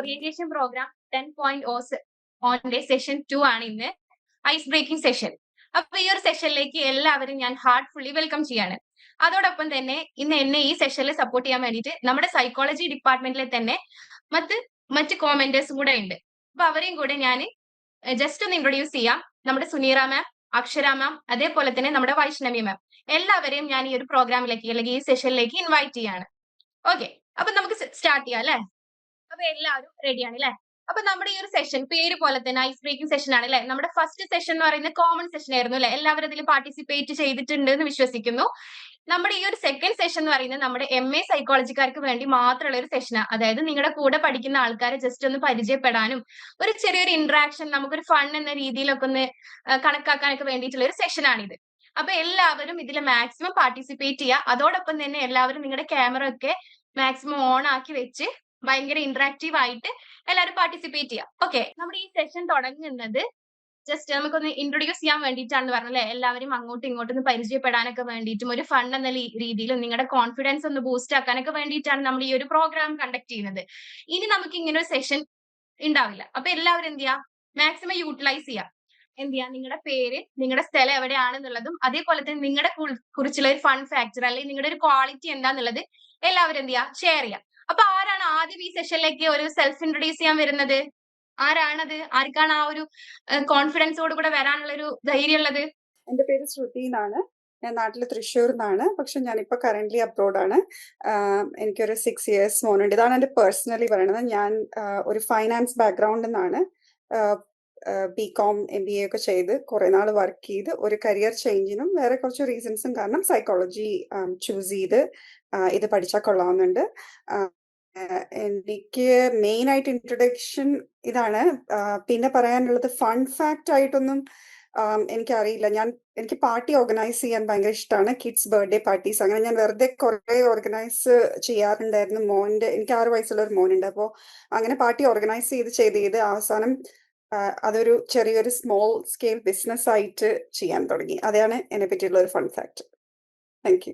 Orientation programme 10.0 on session 2 ആണ് ഇന്ന് ice breaking session. അപ്പൊ ഈ ഒരു സെഷനിലേക്ക് എല്ലാവരും ഞാൻ ഹാർട്ട്ഫുള്ളി വെൽക്കം ചെയ്യാണ്. അതോടൊപ്പം തന്നെ ഇന്ന് എന്നെ ഈ സെഷനിൽ സപ്പോർട്ട് ചെയ്യാൻ വേണ്ടിയിട്ട് നമ്മുടെ സൈക്കോളജി ഡിപ്പാർട്ട്മെന്റിലെ തന്നെ മറ്റ് കോമെന്റേഴ്സും കൂടെ ഉണ്ട്. അപ്പൊ അവരെയും കൂടെ ഞാൻ ജസ്റ്റ് ഒന്ന് ഇൻട്രൊഡ്യൂസ് ചെയ്യാം. നമ്മുടെ സുനീറ മാം, അക്ഷര മാം, അതേപോലെ തന്നെ നമ്മുടെ വൈഷ്ണവി മാം, എല്ലാവരെയും ഞാൻ ഈ ഒരു പ്രോഗ്രാമിലേക്ക് അല്ലെങ്കിൽ ഈ സെഷനിലേക്ക് ഇൻവൈറ്റ് ചെയ്യാണ്. ഓക്കെ, അപ്പൊ നമുക്ക് സ്റ്റാർട്ട് ചെയ്യാം അല്ലെ? അപ്പൊ എല്ലാവരും റെഡിയാണ് അല്ലെ? അപ്പൊ നമ്മുടെ ഈ ഒരു സെഷൻ പേര് പോലെ തന്നെ ഐസ് ബ്രേക്കിംഗ് സെഷൻ ആണ് അല്ലെ? നമ്മുടെ ഫസ്റ്റ് സെഷൻ എന്ന് പറയുന്നത് കോമൺ സെഷൻ ആയിരുന്നു അല്ലെ? എല്ലാവരും അതിൽ പാർട്ടിസിപ്പേറ്റ് ചെയ്തിട്ടുണ്ട് എന്ന് വിശ്വസിക്കുന്നു. നമ്മുടെ ഈ ഒരു സെക്കൻഡ് സെഷൻ എന്ന് പറയുന്നത് നമ്മുടെ MA സൈക്കോളജിക്കാർക്ക് വേണ്ടി മാത്രമുള്ള ഒരു സെഷനാണ്. അതായത് നിങ്ങളുടെ കൂടെ പഠിക്കുന്ന ആൾക്കാരെ ജസ്റ്റ് ഒന്ന് പരിചയപ്പെടാനും ഒരു ചെറിയൊരു ഇന്ററാക്ഷൻ, നമുക്കൊരു ഫൺ എന്ന രീതിയിലൊക്കെ ഒന്ന് കണക്കാക്കാനൊക്കെ വേണ്ടിയിട്ടുള്ള ഒരു സെഷനാണിത്. അപ്പൊ എല്ലാവരും ഇതിൽ മാക്സിമം പാർട്ടിസിപ്പേറ്റ് ചെയ്യുക. അതോടൊപ്പം തന്നെ എല്ലാവരും നിങ്ങളുടെ ക്യാമറ ഒക്കെ മാക്സിമം ഓൺ ആക്കി വെച്ച് ഭയങ്കര ഇന്ററാക്റ്റീവ് ആയിട്ട് എല്ലാവരും പാർട്ടിസിപ്പേറ്റ് ചെയ്യുക. ഓക്കെ, നമ്മുടെ ഈ സെഷൻ തുടങ്ങുന്നത് ജസ്റ്റ് നമുക്കൊന്ന് ഇൻട്രൊഡ്യൂസ് ചെയ്യാൻ വേണ്ടിയിട്ടാണെന്ന് പറഞ്ഞല്ലേ? എല്ലാവരും അങ്ങോട്ടും ഇങ്ങോട്ടും ഒന്ന് പരിചയപ്പെടാനൊക്കെ വേണ്ടിയിട്ടും ഒരു ഫൺ എന്ന രീതിയിലും നിങ്ങളുടെ കോൺഫിഡൻസ് ഒന്ന് ബൂസ്റ്റ് ആക്കാനൊക്കെ വേണ്ടിയിട്ടാണ് നമ്മൾ ഈ ഒരു പ്രോഗ്രാം കണ്ടക്ട് ചെയ്യുന്നത്. ഇനി നമുക്ക് ഇങ്ങനെ ഒരു സെഷൻ ഉണ്ടാവില്ല. അപ്പൊ എല്ലാവരും എന്ത് ചെയ്യുക? മാക്സിമം യൂട്ടിലൈസ് ചെയ്യുക. എന്ത് ചെയ്യുക? നിങ്ങളുടെ പേര്, നിങ്ങളുടെ സ്ഥലം എവിടെയാണെന്നുള്ളതും അതേപോലെ തന്നെ നിങ്ങളുടെ കുറിച്ചുള്ള ഒരു ഫൺ ഫാക്ടർ അല്ലെങ്കിൽ നിങ്ങളുടെ ഒരു ക്വാളിറ്റി എന്താന്നുള്ളത് എല്ലാവരും എന്ത് ചെയ്യുക? ഷെയർ ചെയ്യുക. അപ്പൊ ആരാണ് ആദ്യം ഈ സെഷനിലേക്ക് ഒരു സെൽഫ് ഇൻട്രൊഡ്യൂസ് ചെയ്യാൻ വരുന്നത്? ആരാണത്? ആർക്കാണ് ആ ഒരു കോൺഫിഡൻസോട് കൂടെ വരാനുള്ള ഒരു ധൈര്യം ഉള്ളത്? എന്റെ പേര് ശ്രുതി എന്നാണ്. ഞാൻ നാട്ടിൽ തൃശ്ശൂർന്നാണ്. പക്ഷെ ഞാനിപ്പോ കറന്റ്ലി അബ്രോഡാണ്. എനിക്കൊരു 6 years മോനുണ്ട്. ഇതാണ് എന്റെ പേഴ്സണലി പറയണത്. ഞാൻ ഒരു ഫൈനാൻസ് ബാക്ക്ഗ്രൗണ്ടിൽ നിന്നാണ്. BCom MBA ഒക്കെ ചെയ്ത് കുറെ നാൾ വർക്ക് ചെയ്ത് ഒരു കരിയർ ചേഞ്ചിനും വേറെ കുറച്ച് റീസൺസും കാരണം സൈക്കോളജി ചൂസ് ചെയ്ത് ഇത് പഠിച്ചാൽ കൊള്ളാവുന്നുണ്ട്. എനിക്ക് മെയിൻ ആയിട്ട് ഇൻട്രൊഡക്ഷൻ ഇതാണ്. പിന്നെ പറയാനുള്ളത് ഫൺ ഫാക്ട് ആയിട്ടൊന്നും എനിക്കറിയില്ല. എനിക്ക് പാർട്ടി ഓർഗനൈസ് ചെയ്യാൻ ഭയങ്കര ഇഷ്ടമാണ്. കിഡ്സ് ബർത്ത്ഡേ പാർട്ടീസ്, അങ്ങനെ ഞാൻ വെറുതെ കുറെ ഓർഗനൈസ് ചെയ്യാറുണ്ടായിരുന്നു. എനിക്ക് 6 വയസ്സുള്ള ഒരു മോനുണ്ട്. അപ്പോൾ അങ്ങനെ പാർട്ടി ഓർഗനൈസ് ചെയ്ത് അവസാനം അതൊരു ചെറിയൊരു സ്മോൾ സ്കെയിൽ ബിസിനസ് ആയിട്ട് ചെയ്യാൻ തുടങ്ങി. അതാണ് എന്നെ പറ്റിയുള്ള ഒരു ഫൺ ഫാക്ട്. Thank you.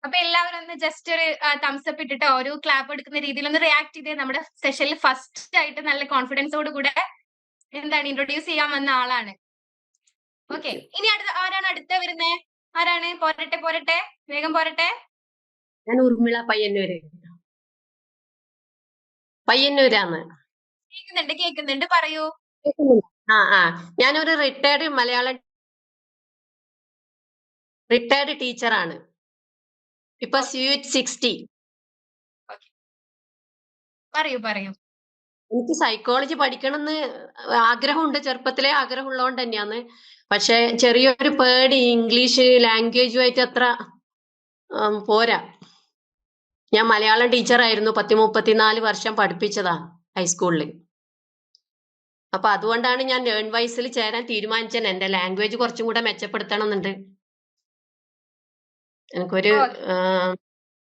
അപ്പൊ എല്ലാവരും ഒന്ന് ജസ്റ്റ് ഒരു തംസ് അപ്പ് ഇട്ടിട്ടോ ഒരു ക്ലാപ്പ് എടുക്കുന്ന രീതിയിൽ ഒന്ന് റിയാക്ട് ചെയ്ത് നമ്മുടെ സെഷനിൽ ഫസ്റ്റ് ആയിട്ട് നല്ല കോൺഫിഡൻസോട് കൂടെ എന്താണ് ഇൻട്രൊഡ്യൂസ് ചെയ്യാൻ വന്ന ആളാണ്. ഓക്കെ, ഇനി ആരാണ് അടുത്ത വരുന്നേ? ആരാണ്? പോരട്ടെ, വേഗം പോരട്ടെ. ഞാൻ ഉർമിള, പയ്യന്നൂരാണ്. കേൾക്കുന്നുണ്ട്, പറയൂ. ഞാനൊരു റിട്ടയർഡ് ടീച്ചറാണ്. ഇപ്പൊ Sweet 60. പറയൂ. എനിക്ക് സൈക്കോളജി പഠിക്കണമെന്ന് ആഗ്രഹമുണ്ട്. ചെറുപ്പത്തിലേ ആഗ്രഹമുള്ളതുകൊണ്ട് തന്നെയാണ്. പക്ഷെ ചെറിയൊരു പേടി, ഇംഗ്ലീഷ് ലാംഗ്വേജുമായിട്ട് അത്ര പോരാ. ഞാൻ മലയാളം ടീച്ചറായിരുന്നു. 34 വർഷം പഠിപ്പിച്ചതാ ഹൈസ്കൂളിൽ. അപ്പൊ അതുകൊണ്ടാണ് ഞാൻ ലേൺ വൈസിൽ ചേരാൻ തീരുമാനിച്ചത്. എന്റെ ലാംഗ്വേജ് കുറച്ചും കൂടെ മെച്ചപ്പെടുത്തണം എന്നുണ്ട്. എനിക്കൊരു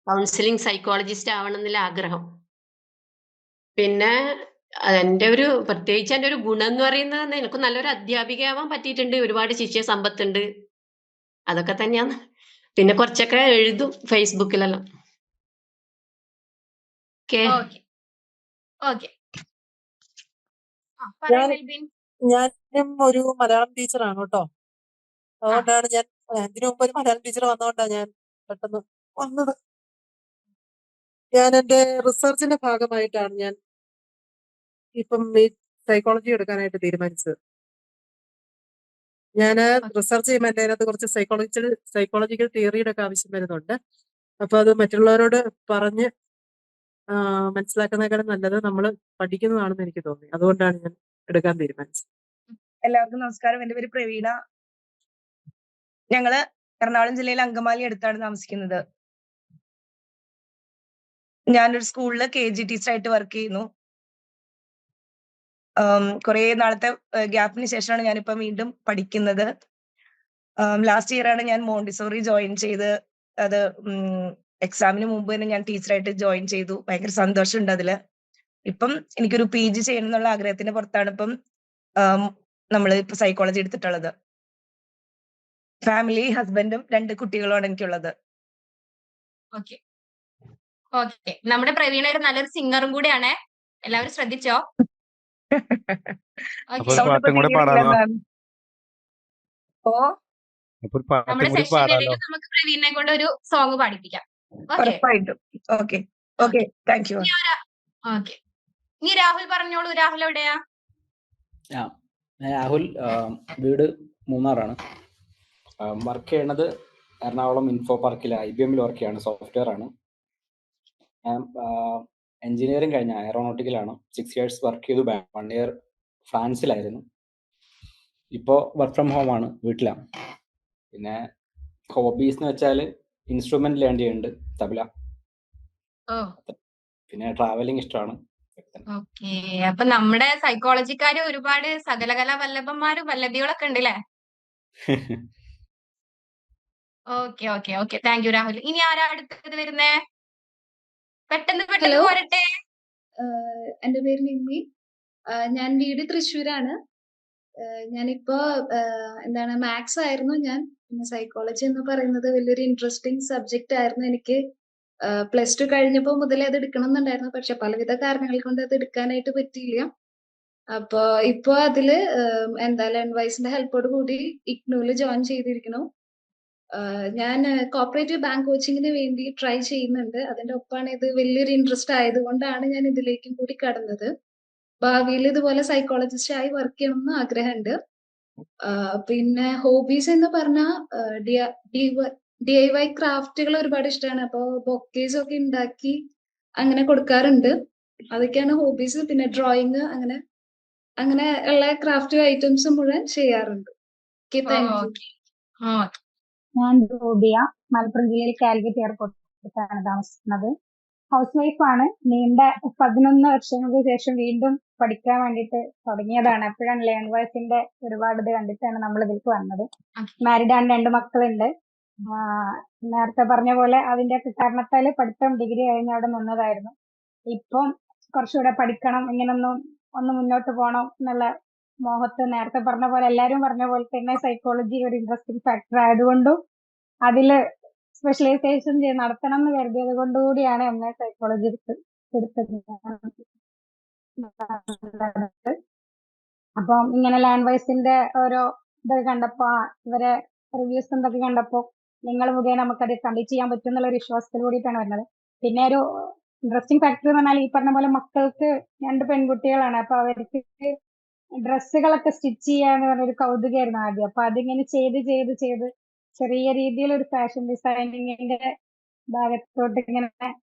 കൗൺസിലിംഗ് സൈക്കോളജിസ്റ്റ് ആവണം എന്നുള്ള ആഗ്രഹം. പിന്നെ പ്രത്യേകിച്ച് എന്റെ ഒരു ഗുണം എന്ന് പറയുന്നത് എനിക്ക് നല്ലൊരു അധ്യാപികയാവാൻ പറ്റിയിട്ടുണ്ട്. ഒരുപാട് ശിഷ്യ സമ്പത്തുണ്ട്. അതൊക്കെ തന്നെയാണ്. പിന്നെ കുറച്ചൊക്കെ എഴുതും ഫേസ്ബുക്കിലെല്ലാം. ഞാനും ഒരു മലയാളം ടീച്ചറാണ് കേട്ടോ. അതുകൊണ്ടാണ് ഞാൻ ഇതിനു മുമ്പ് ഒരു മലയാളം ടീച്ചർ വന്നതുകൊണ്ടാണ് ഞാൻ പെട്ടെന്ന് വന്നത്. ഞാൻ എന്റെ റിസർച്ചിന്റെ ഭാഗമായിട്ടാണ് ഞാൻ ഇപ്പം ഈ സൈക്കോളജി എടുക്കാനായിട്ട് തീരുമാനിച്ചത്. ഞാൻ റിസർച്ച് ചെയ്യുമ്പോൾ എൻ്റെ അതിനകത്ത് കുറച്ച് സൈക്കോളജിക്കൽ തിയറിയുടെ ഒക്കെ ആവശ്യം വരുന്നുണ്ട്. അപ്പൊ അത് മറ്റുള്ളവരോട് പറഞ്ഞ് മനസ്സിലാക്കുന്നതിനേക്കാളും നല്ലത് നമ്മൾ പഠിക്കുന്നതാണെന്ന് എനിക്ക് തോന്നി. അതുകൊണ്ടാണ് ഞാൻ എടുക്കാൻ തീരുമാനിച്ചത്. എല്ലാവർക്കും നമസ്കാരം. എൻ്റെ പേര് പ്രവീണ. ഞങ്ങള് എറണാകുളം ജില്ലയിലെ അങ്കമാലി അടുത്താണ് താമസിക്കുന്നത്. ഞാനൊരു സ്കൂളില് KG ടീച്ചറായിട്ട് വർക്ക് ചെയ്യുന്നു. കുറെ നാളത്തെ ഗ്യാപ്പിന് ശേഷമാണ് ഞാനിപ്പോ വീണ്ടും പഠിക്കുന്നത്. ലാസ്റ്റ് ഇയർ ആണ് ഞാൻ മോണ്ടിസോറി ജോയിൻ ചെയ്ത്. അത് എക്സാമിന് മുമ്പ് തന്നെ ഞാൻ ടീച്ചറായിട്ട് ജോയിൻ ചെയ്തു. ഭയങ്കര സന്തോഷമുണ്ട് അതില്. ഇപ്പം എനിക്കൊരു PG ചെയ്യണം എന്നുള്ള ആഗ്രഹത്തിന്റെ പുറത്താണ് ഇപ്പം നമ്മൾ ഇപ്പൊ സൈക്കോളജി എടുത്തിട്ടുള്ളത്. ഫാമിലി, ഹസ്ബൻഡും 2 കുട്ടികളുമാണ് എനിക്കുള്ളത്. ഓക്കെ, നമ്മുടെ പ്രവീണ ഒരു നല്ലൊരു സിംഗറും കൂടിയാണ്. എല്ലാവരും ശ്രദ്ധിച്ചോ? അപ്പൊ ഓക്കെ. ഒരു സൗണ്ട് ഇപ്പൊ പാട്ടും കൂടി തീരെ പാടാലോ? ഇല്ല മാം. ഓ അപ്പൊ ഒരു പാട്ടും നമ്മുടെ കൂടി സെഷന്റെ പാടാലോ? ഇടയിൽ നമുക്ക് പ്രവീണിനെ കൊണ്ട് ഒരു സോങ് പാടിപ്പിക്കാം. ഓക്കെ ഉറപ്പായിട്ടും. Okay okay okay. Thank U. ഇനി ഓക്കെ. ഇനി രാഹുൽ പറഞ്ഞോളൂ. രാഹുൽ എവിടെയാ? ആ ഞാൻ രാഹുൽ, വീട് മൂന്നാറാണ്. വർക്ക് ചെയ്യണത് എറണാകുളം ഇൻഫോ പാർക്കിൽ IBM വർക്ക് ചെയ്യാണ്, സോഫ്റ്റ്വെയർ ആണ്. ഞാൻ എഞ്ചിനീയറിംഗ് കഴിഞ്ഞ എയറോനോട്ടിക്കലാണ്. 6 years വർക്ക് ചെയ്തു. 1 year ഫ്രാൻസിലായിരുന്നു. ഇപ്പോൾ വർക്ക് ഫ്രം ഹോം ആണ്, വീട്ടിലാണ്. പിന്നെ ഹോബീസ് എന്ന് വെച്ചാൽ ഇൻസ്ട്രുമെന്റ് ലേൺ ചെയ്യുന്നുണ്ട്, തബല. ഓ പിന്നെ ട്രാവലിംഗ് ഇഷ്ടമാണ്. ഓക്കെ. അപ്പൊ നമ്മുടെ സൈക്കോളജിക്കാര് ഒരുപാട് സകലകലാ വല്ലഭന്മാരും വല്ലഭികളൊക്കെ ഉണ്ടല്ലേ? Okay okay okay. Thank U Rahul. ഇനി ആരാ അടുത്തത് വരുന്നേ? പെട്ടെന്ന് ഹലോ, പോരട്ടെ. എൻ്റെ പേര് നിമ്മി. ഞാൻ വീട് തൃശ്ശൂരാണ്. ഞാനിപ്പോ എന്താണ് മാത്സ് ആയിരുന്നു ഞാൻ. പിന്നെ സൈക്കോളജി എന്ന് പറയുന്നത് വലിയൊരു ഇൻട്രസ്റ്റിംഗ് സബ്ജക്റ്റ് ആയിരുന്നു എനിക്ക്. +2 കഴിഞ്ഞപ്പോൾ മുതലേ അത് എടുക്കണം എന്നുണ്ടായിരുന്നു. പക്ഷെ പലവിധ കാരണങ്ങൾ കൊണ്ട് അത് എടുക്കാനായിട്ട് പറ്റിയില്ല. അപ്പൊ ഇപ്പൊ അതില് എന്താ ലേൺവൈസിന്റെ ഹെൽപ്പോട് കൂടി ഇഗ്നൂല് ജോയിൻ ചെയ്തിരിക്കുന്നു. ഞാൻ കോപ്പറേറ്റീവ് ബാങ്ക് കോച്ചിങ്ങിന് വേണ്ടി ട്രൈ ചെയ്യുന്നുണ്ട്. അതിന്റെ ഒപ്പമാണ് ഇത് വലിയൊരു ഇൻട്രസ്റ്റ് ആയതുകൊണ്ടാണ് ഞാൻ ഇതിലേക്കും കൂടി കടന്നത്. ഭാവിയിൽ ഇതുപോലെ സൈക്കോളജിസ്റ്റ് ആയി വർക്ക് ചെയ്യണമെന്ന് ആഗ്രഹമുണ്ട്. പിന്നെ ഹോബീസ് എന്ന് പറഞ്ഞാൽ DIY ക്രാഫ്റ്റുകൾ ഒരുപാട് ഇഷ്ടമാണ്. അപ്പോൾ ബൊക്കേസ് ഒക്കെ ഉണ്ടാക്കി അങ്ങനെ കൊടുക്കാറുണ്ട്. അതൊക്കെയാണ് ഹോബീസ്. പിന്നെ ഡ്രോയിങ്, അങ്ങനെ ഉള്ള ക്രാഫ്റ്റ് ഐറ്റംസ് മുഴുവൻ ചെയ്യാറുണ്ട്. Okay, thank U. ഓക്കെ. ആ ഞാൻ റൂബിയ, മലപ്പുറം ജില്ലയിൽ കാലിക്കറ്റ് എയർപോർട്ടിലാണ് താമസിക്കുന്നത്. ഹൗസ് വൈഫാണ്. നീണ്ട 11 വർഷങ്ങൾക്ക് ശേഷം വീണ്ടും പഠിക്കാൻ വേണ്ടിയിട്ട് തുടങ്ങിയതാണ്. അപ്പോഴാണ് ലേൺവൈസിന്റെ ഒരുപാട് ഇത് കണ്ടിട്ടാണ് നമ്മൾ ഇതിലേക്ക് വന്നത്. മാരീഡ് ആണ്, 2 മക്കളുണ്ട്. നേരത്തെ പറഞ്ഞ പോലെ അതിന്റെ കാരണത്താല് പഠിത്തം ഡിഗ്രി കഴിഞ്ഞ് അവിടെ നിന്നതായിരുന്നു. ഇപ്പം കുറച്ചുകൂടെ പഠിക്കണം, ഒന്ന് മുന്നോട്ട് പോകണം എന്നുള്ള മോഹത്ത് നേരത്തെ പറഞ്ഞ പോലെ എല്ലാരും പറഞ്ഞ പോലെ തന്നെ സൈക്കോളജി ഒരു ഇൻട്രസ്റ്റിംഗ് ഫാക്ടർ ആയതുകൊണ്ടും അതില് സ്പെഷ്യലൈസേഷൻ നടത്തണം എന്ന് കരുതിയത് കൊണ്ടുകൂടിയാണ് MA സൈക്കോളജി എടുത്തത്. അപ്പം ഇങ്ങനെ ലാൻഡ്വൈസിന്റെ ഓരോ ഇത് കണ്ടപ്പോ, ഇവരെ റിവ്യൂസ് എന്തൊക്കെ കണ്ടപ്പോ നിങ്ങൾ മുഖേന നമുക്കത് കംപ്ലീറ്റ് ചെയ്യാൻ പറ്റും എന്നുള്ള ഒരു വിശ്വാസത്തിൽ കൂടിയിട്ടാണ് വരുന്നത്. പിന്നെ ഒരു ഇൻട്രസ്റ്റിംഗ് ഫാക്ടർ എന്ന് പറഞ്ഞാൽ ഈ പറഞ്ഞ പോലെ മക്കൾക്ക് 2 പെൺകുട്ടികളാണ്. അപ്പൊ അവർക്ക് ഡ്രസ്സുകളൊക്കെ സ്റ്റിച്ച് ചെയ്യാന്ന് പറഞ്ഞൊരു കൗതുകമായിരുന്നു ആദ്യം. അപ്പൊ അതിങ്ങനെ ചെയ്ത് ചെറിയ രീതിയിൽ ഒരു ഫാഷൻ ഡിസൈനിങ്ങിന്റെ ഭാഗത്തോട്ട് ഇങ്ങനെ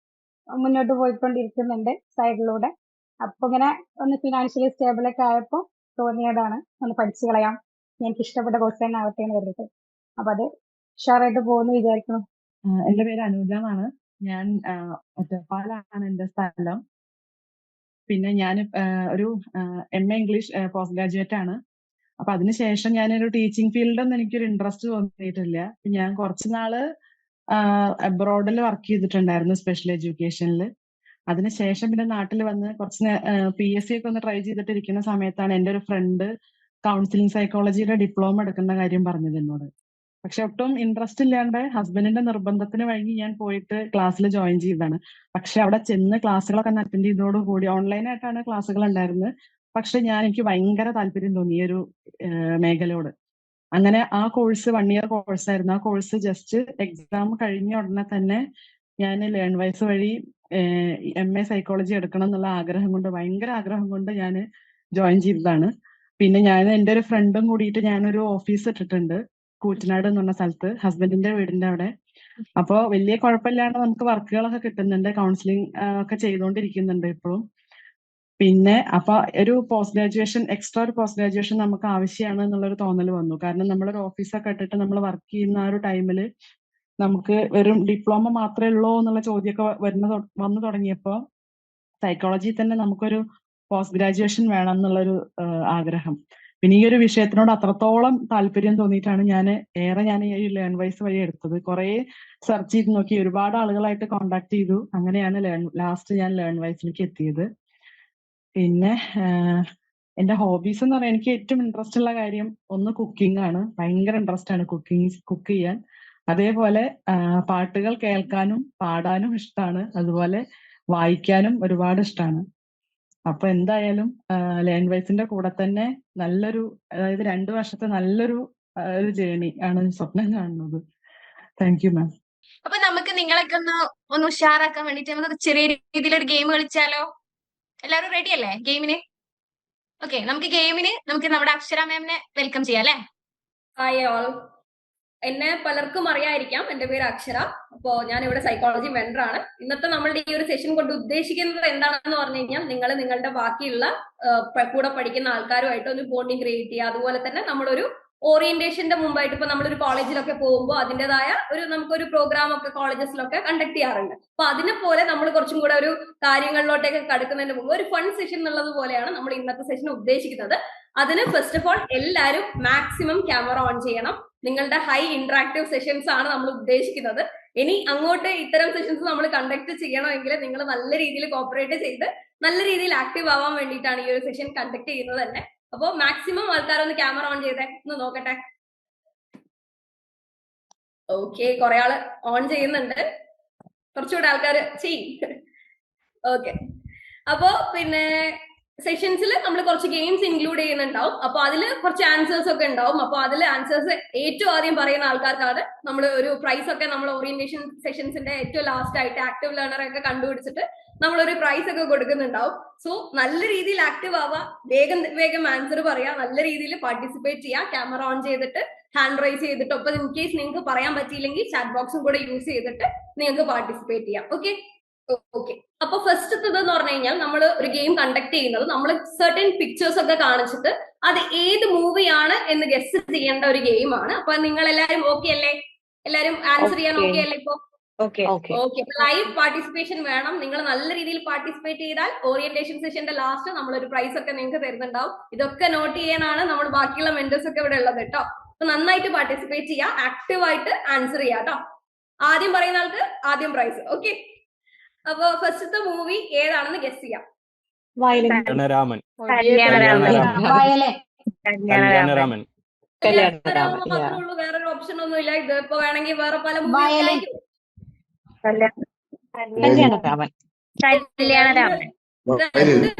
മുന്നോട്ട് പോയിക്കൊണ്ടിരിക്കുന്നുണ്ട് സൈഡിലൂടെ. അപ്പൊ ഇങ്ങനെ ഒന്ന് ഫിനാൻഷ്യലി സ്റ്റേബിൾ ഒക്കെ ആയപ്പോ തോന്നിയതാണ് ഒന്ന് പഠിച്ചു കളയാം, എനിക്ക് ഇഷ്ടപ്പെട്ട കോഴ്സ് തന്നെ ആവട്ടെ എന്ന് കരുതിട്ട്. അപ്പൊ അത് ഉഷാറായിട്ട് പോകുന്നു വിചാരിക്കുന്നു. എന്റെ പേര് അനൂജ എന്നാണ്. ഞാൻ ഒറ്റപ്പാലാണ് എന്റെ സ്ഥലം. പിന്നെ ഞാൻ ഒരു MA ഇംഗ്ലീഷ് പോസ്റ്റ് ഗ്രാജുവേറ്റ് ആണ്. അപ്പൊ അതിനുശേഷം ഞാനൊരു ടീച്ചിങ് ഫീൽഡൊന്നും എനിക്കൊരു ഇൻട്രസ്റ്റ് തോന്നിയിട്ടില്ല. ഞാൻ കുറച്ച് നാള് അബ്രോഡിൽ വർക്ക് ചെയ്തിട്ടുണ്ടായിരുന്നു, സ്പെഷ്യൽ എഡ്യൂക്കേഷനിൽ. അതിനുശേഷം പിന്നെ നാട്ടിൽ വന്ന് കുറച്ച് PSC ഒക്കെ ഒന്ന് ട്രൈ ചെയ്തിട്ടിരിക്കുന്ന സമയത്താണ് എൻ്റെ ഒരു ഫ്രണ്ട് കൗൺസിലിംഗ് സൈക്കോളജിയുടെ ഡിപ്ലോമ എടുക്കുന്ന കാര്യം പറഞ്ഞത് എന്നോട്. പക്ഷെ ഒട്ടും ഇൻട്രസ്റ്റ് ഇല്ലാണ്ട് ഹസ്ബൻഡിന്റെ നിർബന്ധത്തിന് വഴങ്ങി ഞാൻ പോയിട്ട് ക്ലാസ്സിൽ ജോയിൻ ചെയ്തതാണ്. പക്ഷെ അവിടെ ചെന്ന് ക്ലാസ്സുകളൊക്കെ അറ്റൻഡ് ചെയ്തതോടുകൂടി ഓൺലൈനായിട്ടാണ് ക്ലാസ്സുകൾ ഉണ്ടായിരുന്നത്. പക്ഷെ എനിക്ക് ഭയങ്കര താല്പര്യം തോന്നി ഈ ഒരു മേഖലയോട്. അങ്ങനെ ആ കോഴ്സ് 1 year കോഴ്സായിരുന്നു. ആ കോഴ്സ് ജസ്റ്റ് എക്സാം കഴിഞ്ഞ ഉടനെ തന്നെ ഞാൻ ലേൺവൈസ് വഴി MA സൈക്കോളജി എടുക്കണം എന്നുള്ള ഭയങ്കര ആഗ്രഹം കൊണ്ട് ഞാൻ ജോയിൻ ചെയ്തതാണ്. പിന്നെ ഞാൻ എൻ്റെ ഒരു ഫ്രണ്ടും കൂടിയിട്ട് ഞാനൊരു ഓഫീസ് ഇട്ടിട്ടുണ്ട് കൂറ്റനാട് എന്ന് പറഞ്ഞ സ്ഥലത്ത്, ഹസ്ബൻഡിന്റെ വീടിന്റെ അവിടെ. അപ്പോ വലിയ കുഴപ്പമില്ലാണ്ട് നമുക്ക് വർക്കുകളൊക്കെ കിട്ടുന്നുണ്ട്, കൗൺസിലിംഗ് ഒക്കെ ചെയ്തുകൊണ്ടിരിക്കുന്നുണ്ട് ഇപ്പോഴും. പിന്നെ അപ്പൊ ഒരു പോസ്റ്റ് ഗ്രാജുവേഷൻ, എക്സ്ട്രാ ഒരു പോസ്റ്റ് ഗ്രാജുവേഷൻ നമുക്ക് ആവശ്യമാണ് എന്നുള്ളൊരു തോന്നൽ വന്നു. കാരണം നമ്മളൊരു ഓഫീസൊക്കെ ഇട്ടിട്ട് നമ്മൾ വർക്ക് ചെയ്യുന്ന ആ ഒരു ടൈമില് നമുക്ക് വെറും ഡിപ്ലോമ മാത്രമേ ഉള്ളൂ എന്നുള്ള ചോദ്യമൊക്കെ വന്നു തുടങ്ങിയപ്പോൾ സൈക്കോളജി തന്നെ നമുക്കൊരു പോസ്റ്റ് ഗ്രാജുവേഷൻ വേണം എന്നുള്ളൊരു ആഗ്രഹം. പിന്നെ ഈ ഒരു വിഷയത്തിനോട് അത്രത്തോളം താല്പര്യം തോന്നിയിട്ടാണ് ഞാൻ ഈ ലേൺവൈസ് വഴി എടുത്തത്. കുറെ സെർച്ച് ചെയ്ത് നോക്കി, ഒരുപാട് ആളുകളായിട്ട് കോണ്ടാക്ട് ചെയ്തു. അങ്ങനെയാണ് ലാസ്റ്റ് ഞാൻ ലേൺവൈസിലേക്ക് എത്തിയത്. പിന്നെ എന്റെ ഹോബീസ് എന്ന് പറയാൻ എനിക്ക് ഏറ്റവും ഇൻട്രസ്റ്റ് ഉള്ള കാര്യം ഒന്ന് കുക്കിംഗ് ആണ്. ഭയങ്കര ഇൻട്രസ്റ്റ് ആണ് കുക്ക് ചെയ്യാൻ. അതേപോലെ പാട്ടുകൾ കേൾക്കാനും പാടാനും ഇഷ്ടമാണ്. അതുപോലെ വായിക്കാനും ഒരുപാട് ഇഷ്ടമാണ്. അപ്പൊ എന്തായാലും ലേൺ വൈസിന്റെ കൂടെ തന്നെ നല്ലൊരു, അതായത് 2 വർഷത്തെ നല്ലൊരു ഒരു ജേണി ആണ് സ്വപ്നം കാണുന്നത്. Thank you ma'am. അപ്പൊ നമുക്ക് നിങ്ങളൊക്കെ ഒന്ന് ഉഷാറാക്കാൻ വേണ്ടിട്ട് നമുക്ക് ചെറിയ രീതിയിലൊരു ഗെയിം കളിച്ചാലോ? എല്ലാവരും റെഡി അല്ലേ ഗെയിമിന്? ഓക്കെ, നമുക്ക് നമ്മുടെ അക്ഷര മാമിനെ വെൽക്കം ചെയ്യാം അല്ലേ? ഹായ് ഓൾ, എന്നെ പലർക്കും അറിയായിരിക്കാം. എൻ്റെ പേര് അക്ഷര. അപ്പോൾ ഞാൻ ഇവിടെ സൈക്കോളജി വെണ്ടറാണ്. ഇന്നത്തെ നമ്മളുടെ ഈ ഒരു സെഷൻ കൊണ്ട് ഉദ്ദേശിക്കുന്നത് എന്താണെന്ന് പറഞ്ഞു കഴിഞ്ഞാൽ, നിങ്ങൾ നിങ്ങളുടെ ബാക്കിയുള്ള കൂടെ പഠിക്കുന്ന ആൾക്കാരുമായിട്ട് ഒരു ബോണ്ടിങ് ക്രിയേറ്റ് ചെയ്യുക. അതുപോലെ തന്നെ നമ്മളൊരു ഓറിയന്റേഷന്റെ മുമ്പായിട്ട് ഇപ്പൊ നമ്മളൊരു കോളേജിലൊക്കെ പോകുമ്പോൾ അതിൻ്റെതായ നമുക്കൊരു പ്രോഗ്രാം ഒക്കെ കോളേജസിലൊക്കെ കണ്ടക്ട് ചെയ്യാറുണ്ട്. അപ്പൊ അതിനെ പോലെ നമ്മൾ കുറച്ചും കൂടെ ഒരു കാര്യങ്ങളിലോട്ടൊക്കെ കടക്കുന്നതിന് മുമ്പ് ഒരു ഫൺ സെഷൻ എന്നുള്ളത് പോലെയാണ് നമ്മൾ ഇന്നത്തെ സെഷൻ ഉദ്ദേശിക്കുന്നത്. അതിന് ഫസ്റ്റ് ഓഫ് ഓൾ എല്ലാവരും മാക്സിമം ക്യാമറ ഓൺ ചെയ്യണം. നിങ്ങളുടെ ഹൈ ഇന്ററാക്റ്റീവ് സെഷൻസ് ആണ് നമ്മൾ ഉദ്ദേശിക്കുന്നത്. ഇനി അങ്ങോട്ട് ഇത്തരം സെഷൻസ് നമ്മൾ കണ്ടക്ട് ചെയ്യണമെങ്കിൽ നിങ്ങൾ നല്ല രീതിയിൽ കോപ്പറേറ്റ് ചെയ്ത് നല്ല രീതിയിൽ ആക്റ്റീവ് ആവാൻ വേണ്ടിയിട്ടാണ് ഈ ഒരു സെഷൻ കണ്ടക്ട് ചെയ്യുന്നത് തന്നെ. അപ്പോ മാക്സിമം ആൾക്കാരൊന്ന് ക്യാമറ ഓൺ ചെയ്തേ, ഒന്ന് നോക്കട്ടെ. ഓക്കെ, കുറെ ആള് ഓൺ ചെയ്യുന്നുണ്ട്, കുറച്ചുകൂടെ ആൾക്കാർ ചെയ്യും. ഓക്കെ, അപ്പോ പിന്നെ സെഷൻസിൽ നമ്മൾ കുറച്ച് ഗെയിംസ് ഇൻക്ലൂഡ് ചെയ്യുന്നുണ്ടാവും. അപ്പൊ അതിൽ കുറച്ച് ആൻസേഴ്സ് ഒക്കെ ഉണ്ടാവും. അപ്പൊ അതിൽ ആൻസേഴ്സ് ഏറ്റവും ആദ്യം പറയുന്ന ആൾക്കാർക്കാണ് നമ്മൾ ഒരു പ്രൈസ് ഒക്കെ നമ്മൾ ഓറിയന്റേഷൻ സെഷൻസിന്റെ ഏറ്റവും ലാസ്റ്റ് ആയിട്ട് ആക്റ്റീവ് ലേണറെ ഒക്കെ കണ്ടുപിടിച്ചിട്ട് നമ്മളൊരു പ്രൈസ് ഒക്കെ കൊടുക്കുന്നുണ്ടാവും. സോ നല്ല രീതിയിൽ ആക്റ്റീവ് ആവുക, വേഗം ആൻസർ പറയാ, നല്ല രീതിയിൽ പാർട്ടിസിപ്പേറ്റ് ചെയ്യുക, ക്യാമറ ഓൺ ചെയ്തിട്ട് ഹാൻഡ് റൈസ് ചെയ്തിട്ട്, ഒപ്പം ഇൻ കേസ് നിങ്ങൾക്ക് പറയാൻ പറ്റിയില്ലെങ്കിൽ ചാറ്റ് ബോക്സും കൂടെ യൂസ് ചെയ്തിട്ട് നിങ്ങൾക്ക് പാർട്ടിസിപ്പേറ്റ് ചെയ്യാം. ഓക്കെ, അപ്പൊ ഫസ്റ്റത്തത് എന്ന് പറഞ്ഞു കഴിഞ്ഞാൽ നമ്മൾ ഒരു ഗെയിം കണ്ടക്ട് ചെയ്യുന്നത് നമ്മൾ സർട്ടൻ പിക്ചേഴ്സ് ഒക്കെ കാണിച്ചിട്ട് അത് ഏത് മൂവിയാണ് എന്ന് ഗസ് ചെയ്യേണ്ട ഒരു ഗെയിമാണ്. അപ്പൊ നിങ്ങൾ എല്ലാവരും ഓക്കെ അല്ലേ? എല്ലാവരും ആൻസർ ചെയ്യാൻ ഓക്കെ അല്ലേ? ഇപ്പൊ ഓക്കെ, ലൈവ് പാർട്ടിസിപ്പേഷൻ വേണം. നിങ്ങൾ നല്ല രീതിയിൽ പാർട്ടിസിപ്പേറ്റ് ചെയ്താൽ ഓറിയന്റേഷൻ സെഷന്റെ ലാസ്റ്റ് നമ്മളൊരു പ്രൈസ് ഒക്കെ നിങ്ങൾക്ക് തരുന്നുണ്ടാവും. ഇതൊക്കെ നോട്ട് ചെയ്യാനാണ് നമ്മൾ ബാക്കിയുള്ള മെന്റേഴ്സ് ഒക്കെ ഇവിടെ ഉള്ളത് കേട്ടോ. അപ്പൊ നന്നായിട്ട് പാർട്ടിസിപ്പേറ്റ് ചെയ്യാം, ആക്റ്റീവ് ആയിട്ട് ആൻസർ ചെയ്യാം കേട്ടോ. ആദ്യം പറയുന്ന ആൾക്ക് ആദ്യം പ്രൈസ്. ഓക്കെ, അപ്പൊ ഫസ്റ്റത്തെ മൂവി ഏതാണെന്ന് ഗസ് ചെയ്യാം. കല്യാണരാമൻ. മാത്രമേ ഉള്ളൂ, വേറൊരു ഓപ്ഷൻ ഒന്നും ഇല്ല. ഇത് ഇപ്പൊ വേണമെങ്കിൽ വേറെ പല മൂവി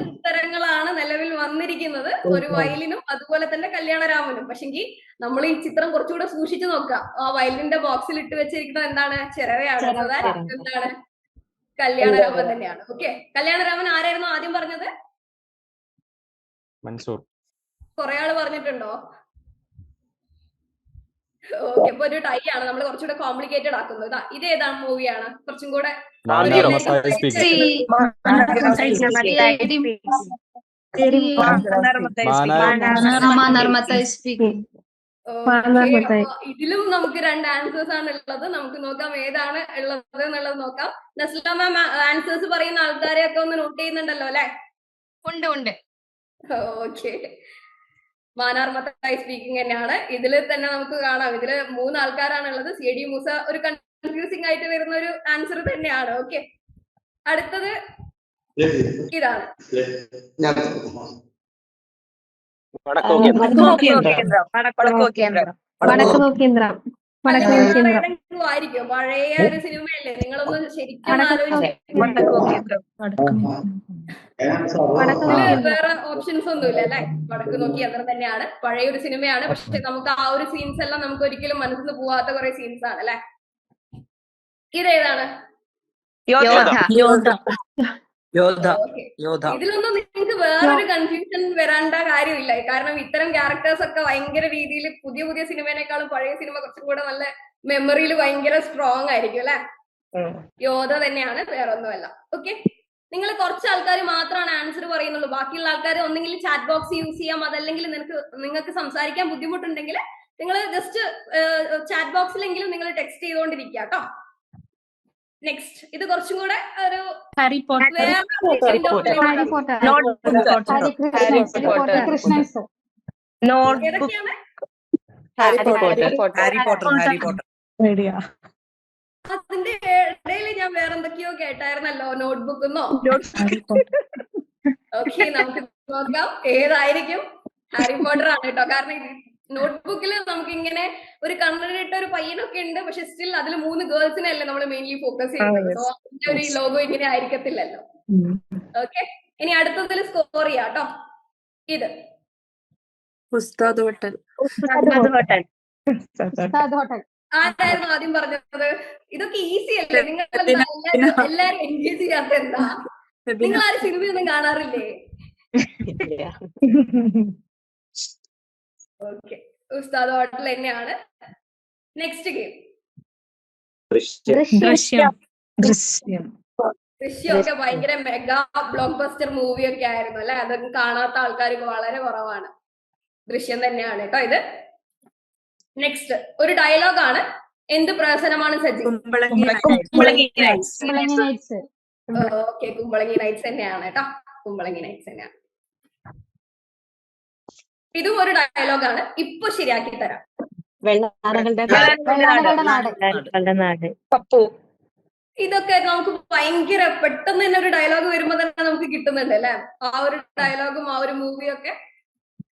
ഉത്തരങ്ങളാണ് നിലവിൽ വന്നിരിക്കുന്നത്. ഒരു വയലിനും അതുപോലെ തന്നെ കല്യാണരാമനും. പക്ഷെങ്കിൽ നമ്മൾ ഈ ചിത്രം കുറച്ചുകൂടെ സൂക്ഷിച്ചു നോക്കാം. ആ വയലിന്റെ ബോക്സിൽ ഇട്ട് വെച്ചിരിക്കുന്നത് എന്താണ്? ചിരവയാണ്. എന്താണ്? കല്യാണരാമൻ തന്നെയാണ്. ഓക്കെ, കല്യാണരാമൻ ആരായിരുന്നു ആദ്യം പറഞ്ഞത്? മൻസൂർ. കുറെ ആള് പറഞ്ഞിട്ടുണ്ടോ? ഓക്കെ, ഇപ്പൊ ഒരു ടൈ ആണ്. നമ്മൾ കുറച്ചുകൂടെ കോംപ്ലിക്കേറ്റഡ് ആക്കുന്നത്. ഇത് ഏതാണ് മൂവിയാണ്? കുറച്ചും കൂടെ ഇതിലും നമുക്ക് 2 ആൻസേഴ്സ് ആണ് ഉള്ളത്. നമുക്ക് നോക്കാം ഏതാണ് ഉള്ളത് എന്നുള്ളത് നോക്കാം. നസ്ല മാം ആൻസേഴ്സ് പറയുന്ന ആൾക്കാരെ ഒക്കെ ഒന്ന് നോട്ട് ചെയ്യുന്നുണ്ടല്ലോ അല്ലെ? ഉണ്ട്. ഓക്കെ, മാനാർ മത്തായി സ്പീക്കിംഗ് തന്നെയാണ്. ഇതിൽ തന്നെ നമുക്ക് കാണാം, ഇതില് 3 ആൾക്കാരാണ് ഉള്ളത്. CID മൂസ ഒരു കൺഫ്യൂസിംഗ് ആയിട്ട് വരുന്ന ഒരു ആൻസർ തന്നെയാണ്. ഓക്കെ, അടുത്തത് ഇതാണ്. ആയിരിക്കും, പഴയ ഒരു സിനിമയല്ലേ? നിങ്ങളൊന്ന് ശരിക്കും വേറെ ഓപ്ഷൻസ് ഒന്നും ഇല്ല അല്ലെ? വടക്ക് നോക്കി യന്ത്രം തന്നെയാണ്, പഴയ ഒരു സിനിമയാണ്. പക്ഷെ നമുക്ക് ആ ഒരു സീൻസ് എല്ലാം നമുക്ക് ഒരിക്കലും മനസ്സിൽ നിന്ന് പോവാത്ത കുറെ സീൻസ് ആണ് അല്ലെ? ഇതേതാണ്? ഇതിലൊന്നും നിങ്ങൾക്ക് വേറൊരു കൺഫ്യൂഷൻ വരേണ്ട കാര്യമില്ല. കാരണം ഇത്തരം ക്യാരക്ടേഴ്സ് ഒക്കെ ഭയങ്കര രീതിയിൽ പുതിയ പുതിയ സിനിമേനേക്കാളും പഴയ സിനിമ കുറച്ചും കൂടെ നല്ല മെമ്മറിയിൽ ഭയങ്കര സ്ട്രോങ് ആയിരിക്കും അല്ലെ? യോധ തന്നെയാണ്, വേറൊന്നുമല്ല. ഓക്കെ, നിങ്ങൾ കുറച്ച് ആൾക്കാർ മാത്രമാണ് ആൻസർ പറയുന്നുള്ളൂ. ബാക്കിയുള്ള ആൾക്കാർ ഒന്നെങ്കിൽ ചാറ്റ് ബോക്സ് യൂസ് ചെയ്യാം, അതല്ലെങ്കിൽ നിങ്ങൾക്ക് സംസാരിക്കാൻ ബുദ്ധിമുട്ടുണ്ടെങ്കിൽ നിങ്ങൾ ജസ്റ്റ് ചാറ്റ് ബോക്സിലെങ്കിലും നിങ്ങൾ ടെക്സ്റ്റ് ചെയ്തുകൊണ്ടിരിക്കുക കേട്ടോ. നെക്സ്റ്റ്, ഇത് കുറച്ചും കൂടെ ഒരു അതിന്റെ ഇടയിൽ ഞാൻ വേറെന്തൊക്കെയോ കേട്ടായിരുന്നല്ലോ, നോട്ട്ബുക്കെന്നോ. ഓക്കെ, നമുക്ക് നോക്കാം ഏതായിരിക്കും. ഹാരി പോട്ടർ ആണ് കേട്ടോ. കാരണം നോട്ട്ബുക്കിൽ നമുക്ക് ഇങ്ങനെ ഒരു കണ്ണിട്ട ഒരു പയ്യനൊക്കെ ഉണ്ട്, പക്ഷെ സ്റ്റിൽ അതിൽ 3 ഗേൾസിനല്ലേ നമ്മൾ മെയിൻലി ഫോക്കസ് ചെയ്യുന്നത്. സോ അതിന്റെ ഒരു ലോഗോ ഇങ്ങനെ ആയിരിക്കത്തില്ലല്ലോ. ഓക്കെ, ഇനി അടുത്തതിൽ സ്കോർ ചെയ്യാം കേട്ടോ. ഇത് ഉസ്താദ് ഹോട്ടൽ. ഉസ്താദ് ഹോട്ടൽ. ആരായിരുന്നു ആദ്യം പറഞ്ഞത്? ഇതൊക്കെ ഈസി അല്ലേ? നിങ്ങൾ എല്ലാരും എൻഗേജ് ചെയ്യാത്ത എന്താ? നിങ്ങൾ ആരും സിനിമയൊന്നും കാണാറില്ലേ? ഓക്കെ, ഉസ്താദ് ഹോട്ടൽ തന്നെയാണ്. നെക്സ്റ്റ് ഗെയിം ദൃശ്യമൊക്കെ ഭയങ്കര മെഗാ ബ്ലോക്ക് ബസ്റ്റർ മൂവി ഒക്കെ ആയിരുന്നു അല്ലെ? അതൊക്കെ കാണാത്ത ആൾക്കാർ വളരെ കുറവാണ്. ദൃശ്യം തന്നെയാണ് കേട്ടോ ഇത്. നെക്സ്റ്റ് ഒരു ഡയലോഗാണ്. എന്ത് പ്രഹസനമാണ് Saji? Kumbalangi nights. Okay, Kumbalangi nights തന്നെയാണ് കേട്ടോ. കുമ്പളങ്ങി നൈറ്റ്സ് തന്നെയാണ്. ഇതും ഒരു ഡയലോഗാണ്. ഇപ്പൊ ശരിയാക്കി തരാം. വെള്ളാനകളുടെ നാട്. ഇതൊക്കെ നമുക്ക് ഭയങ്കര പെട്ടെന്ന് തന്നെ ഒരു ഡയലോഗ് വരുമ്പോ തന്നെ നമുക്ക് കിട്ടുന്നുണ്ട് അല്ലെ? ആ ഒരു ഡയലോഗും ആ ഒരു മൂവിയും ഒക്കെ.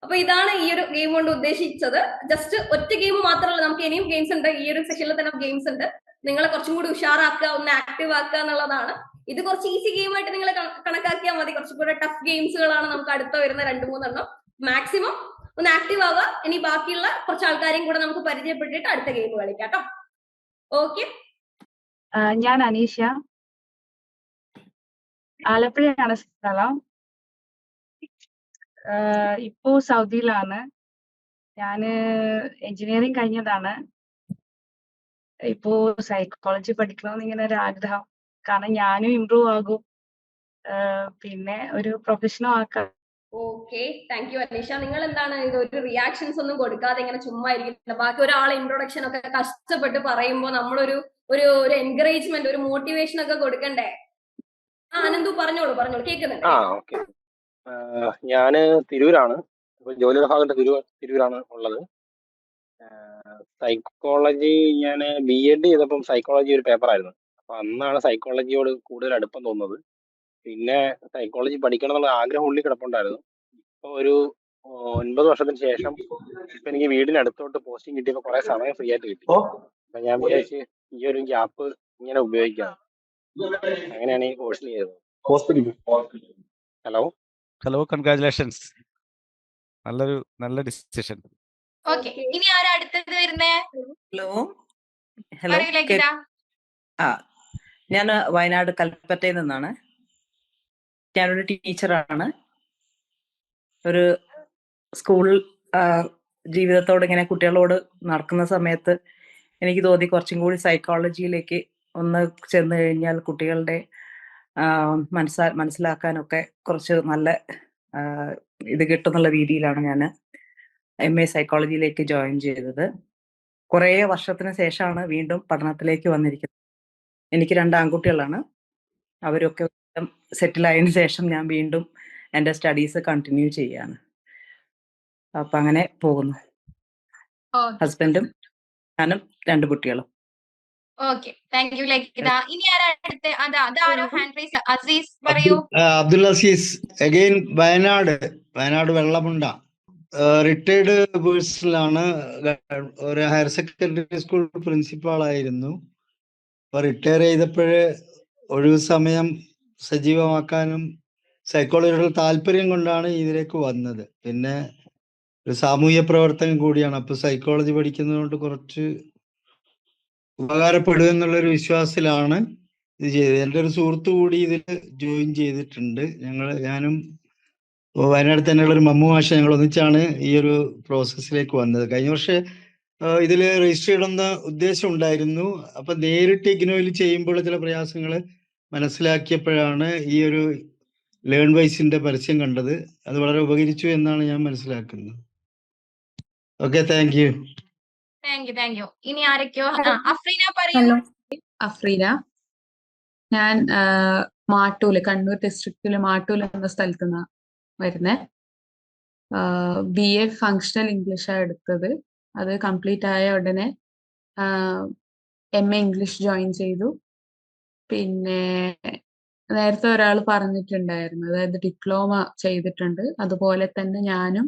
അപ്പൊ ഇതാണ് ഈ ഒരു ഗെയിം കൊണ്ട് ഉദ്ദേശിച്ചത്. ജസ്റ്റ് ഒറ്റ ഗെയിം മാത്രമല്ല, നമുക്ക് ഇനിയും ഗെയിംസ് ഉണ്ട്. ഈ ഒരു സെഷനിൽ തന്നെ ഗെയിംസ് ഉണ്ട്. നിങ്ങളെ കുറച്ചും കൂടി ഉഷാറാക്കുക, ഒന്ന് ആക്റ്റീവ് ആക്കുക എന്നുള്ളതാണ്. ഇത് കുറച്ച് ഈസി ഗെയിം ആയിട്ട് നിങ്ങൾ കണക്കാക്കിയാൽ മതി. കുറച്ചും കൂടെ ടഫ് ഗെയിംസുകളാണ് നമുക്ക് അടുത്ത വരുന്ന 2-3 എണ്ണം. മാക്സിമം ഒന്ന് ആക്റ്റീവ് ആവുക. ഇനി ബാക്കിയുള്ള കുറച്ച് ആൾക്കാരെയും കൂടെ നമുക്ക് പരിചയപ്പെട്ടിട്ട് അടുത്ത ഗെയിം കളിക്കാം കേട്ടോ. ഓക്കെ, ഞാൻ അനീഷ, ആലപ്പുഴയാണ് സ്ഥലം. ഇപ്പോ സൗദിയിലാണ്. ഞാന് എഞ്ചിനീയറിംഗ് കഴിഞ്ഞതാണ്. ഇപ്പോ സൈക്കോളജി പഠിക്കണമെന്ന് ഇങ്ങനെ ഒരു ആഗ്രഹം. കാരണം ഞാനും ഇമ്പ്രൂവ് ആകും, പിന്നെ ഒരു പ്രൊഫഷനും ആക്കാം. Okay, thank U Aneesha. നിങ്ങൾ എന്താണ് ഇത് ഒരു റിയാക്ഷൻസ് ഒന്നും കൊടുക്കാതെ ഇങ്ങനെ ചുമ്മാ ഇരിക്കില്ല? ബാക്കി ഒരാളെ ഇൻട്രൊഡക്ഷൻ ഒക്കെ കഷ്ടപ്പെട്ട് പറയുമ്പോൾ നമ്മളൊരു ഒരു എൻകറേജ്മെന്റ്, ഒരു മോട്ടിവേഷൻ ഒക്കെ കൊടുക്കണ്ടേ? ആനന്ദു പറഞ്ഞോളൂ കേൾക്കുന്നുണ്ട്. ഓക്കെ, ഞാന് തിരൂരാണ്. ജോലിയുടെ ഭാഗത്ത് തിരൂരാണ് ഉള്ളത്. സൈക്കോളജി ഞാൻ BEd ചെയ്തപ്പം സൈക്കോളജി ഒരു പേപ്പറായിരുന്നു. അപ്പൊ അന്നാണ് സൈക്കോളജിയോട് കൂടുതൽ അടുപ്പം തോന്നുന്നത്. പിന്നെ സൈക്കോളജി പഠിക്കണം എന്നുള്ള ആഗ്രഹം ഉള്ളിൽ കിടപ്പുണ്ടായിരുന്നു. ഇപ്പൊ ഒരു 9 വർഷത്തിന് ശേഷം ഇപ്പൊ എനിക്ക് വീടിനടുത്തോട്ട് പോസ്റ്റിംഗ് കിട്ടിയപ്പോ കുറെ സമയം ഫ്രീ ആയിട്ട് കിട്ടി. അപ്പൊ ഞാൻ വിചാരിച്ച് ഈ ഒരു ഗ്യാപ്പ് ഇങ്ങനെ ഉപയോഗിക്കാം. അങ്ങനെയാണ് ഈ കോഴ്സിൽ ചെയ്തത്. Hello, congratulations. നല്ല ഡിസിഷൻ. ഓക്കെ, ഇനി ആരാ അടുത്തത് വരുന്നേ? ഹലോ, പറയൂ ലഗിത. ഞാൻ വയനാട് കൽപ്പറ്റയിൽ നിന്നാണ്. ഞാനൊരു ടീച്ചറാണ്. ഒരു സ്കൂൾ ജീവിതത്തോട് ഇങ്ങനെ കുട്ടികളോട് നടക്കുന്ന സമയത്ത് എനിക്ക് തോന്നി കുറച്ചും കൂടി സൈക്കോളജിയിലേക്ക് ഒന്ന് ചെന്ന് കഴിഞ്ഞാൽ കുട്ടികളുടെ മനസ്സിലാക്കാനൊക്കെ കുറച്ച് നല്ല ഇത് കിട്ടുന്നുള്ള രീതിയിലാണ് ഞാൻ MA സൈക്കോളജിയിലേക്ക് ജോയിൻ ചെയ്തത്. കുറേ വർഷത്തിന് ശേഷമാണ് വീണ്ടും പഠനത്തിലേക്ക് വന്നിരിക്കുന്നത്. എനിക്ക് 2 ആൺകുട്ടികളാണ്. അവരൊക്കെ സെറ്റിൽ ആയതിനു ശേഷം ഞാൻ വീണ്ടും എൻ്റെ സ്റ്റഡീസ് കണ്ടിന്യൂ ചെയ്യാണ്. അപ്പൊ അങ്ങനെ പോകുന്നു. ഹസ്ബൻഡും ഞാനും 2 കുട്ടികളും. Okay, thank you Lagitha. ഇനി ആരാ അടുത്ത്? അതാരോ ഹാൻഡ് റൈസ്? അസീസ് പറയൂ. അബ്ദുൽ അസീസ്, അഗൈൻ വയനാട് വെള്ളമുണ്ട. റിട്ടയർഡ് പേഴ്സണലാണ്. ഒരു ഹയർ സെക്കൻഡറി സ്കൂൾ പ്രിൻസിപ്പാൾ ആയിരുന്നു. അപ്പൊ റിട്ടയർ ചെയ്തപ്പോഴ് ഒഴിവ് സമയം സജീവമാക്കാനും സൈക്കോളജിയോടുള്ള താല്പര്യം കൊണ്ടാണ് ഇതിലേക്ക് വന്നത്. പിന്നെ ഒരു സാമൂഹ്യ പ്രവർത്തനം കൂടിയാണ്. അപ്പൊ സൈക്കോളജി പഠിക്കുന്നത് കൊണ്ട് കുറച്ച് ഉപകാരപ്പെടും എന്നുള്ളൊരു വിശ്വാസത്തിലാണ് ഇത് ചെയ്തത്. എൻ്റെ ഒരു സുഹൃത്തു കൂടി ഇതിൽ ജോയിൻ ചെയ്തിട്ടുണ്ട്. ഞാനും വയനാട് തന്നെയുള്ള ഒരു മമ്മു മാഷ, ഞങ്ങൾ ഒന്നിച്ചാണ് ഈ ഒരു പ്രോസസ്സിലേക്ക് വന്നത്. കഴിഞ്ഞ വർഷം ഇതിൽ രജിസ്റ്റർ ചെയ്യണമെന്ന ഉദ്ദേശം ഉണ്ടായിരുന്നു. അപ്പൊ നേരിട്ട് ഇഗ്നോയിൽ ചെയ്യുമ്പോൾ ചില പ്രയാസങ്ങൾ മനസ്സിലാക്കിയപ്പോഴാണ് ഈ ഒരു ലേൺ വൈസിന്റെ പരസ്യം കണ്ടത്. അത് വളരെ ഉപകരിച്ചു എന്നാണ് ഞാൻ മനസ്സിലാക്കുന്നത്. Okay, thank U. Thank you. ഇനി ആരൊക്കെയോ? അഫ്രീന പറയൂ. അഫ്രീന, ഞാൻ മാട്ടൂല്, കണ്ണൂർ ഡിസ്ട്രിക്റ്റില് മാട്ടൂൽ എന്ന സ്ഥലത്ത് നിന്നാണ് വരുന്നേ. BA ഫങ്ഷണൽ ഇംഗ്ലീഷാണ് എടുത്തത്. അത് കംപ്ലീറ്റ് ആയ ഉടനെ MA ഇംഗ്ലീഷ് ജോയിൻ ചെയ്തു. പിന്നെ നേരത്തെ ഒരാൾ പറഞ്ഞിട്ടുണ്ടായിരുന്നു, അതായത് ഡിപ്ലോമ ചെയ്തിട്ടുണ്ട്. അതുപോലെ തന്നെ ഞാനും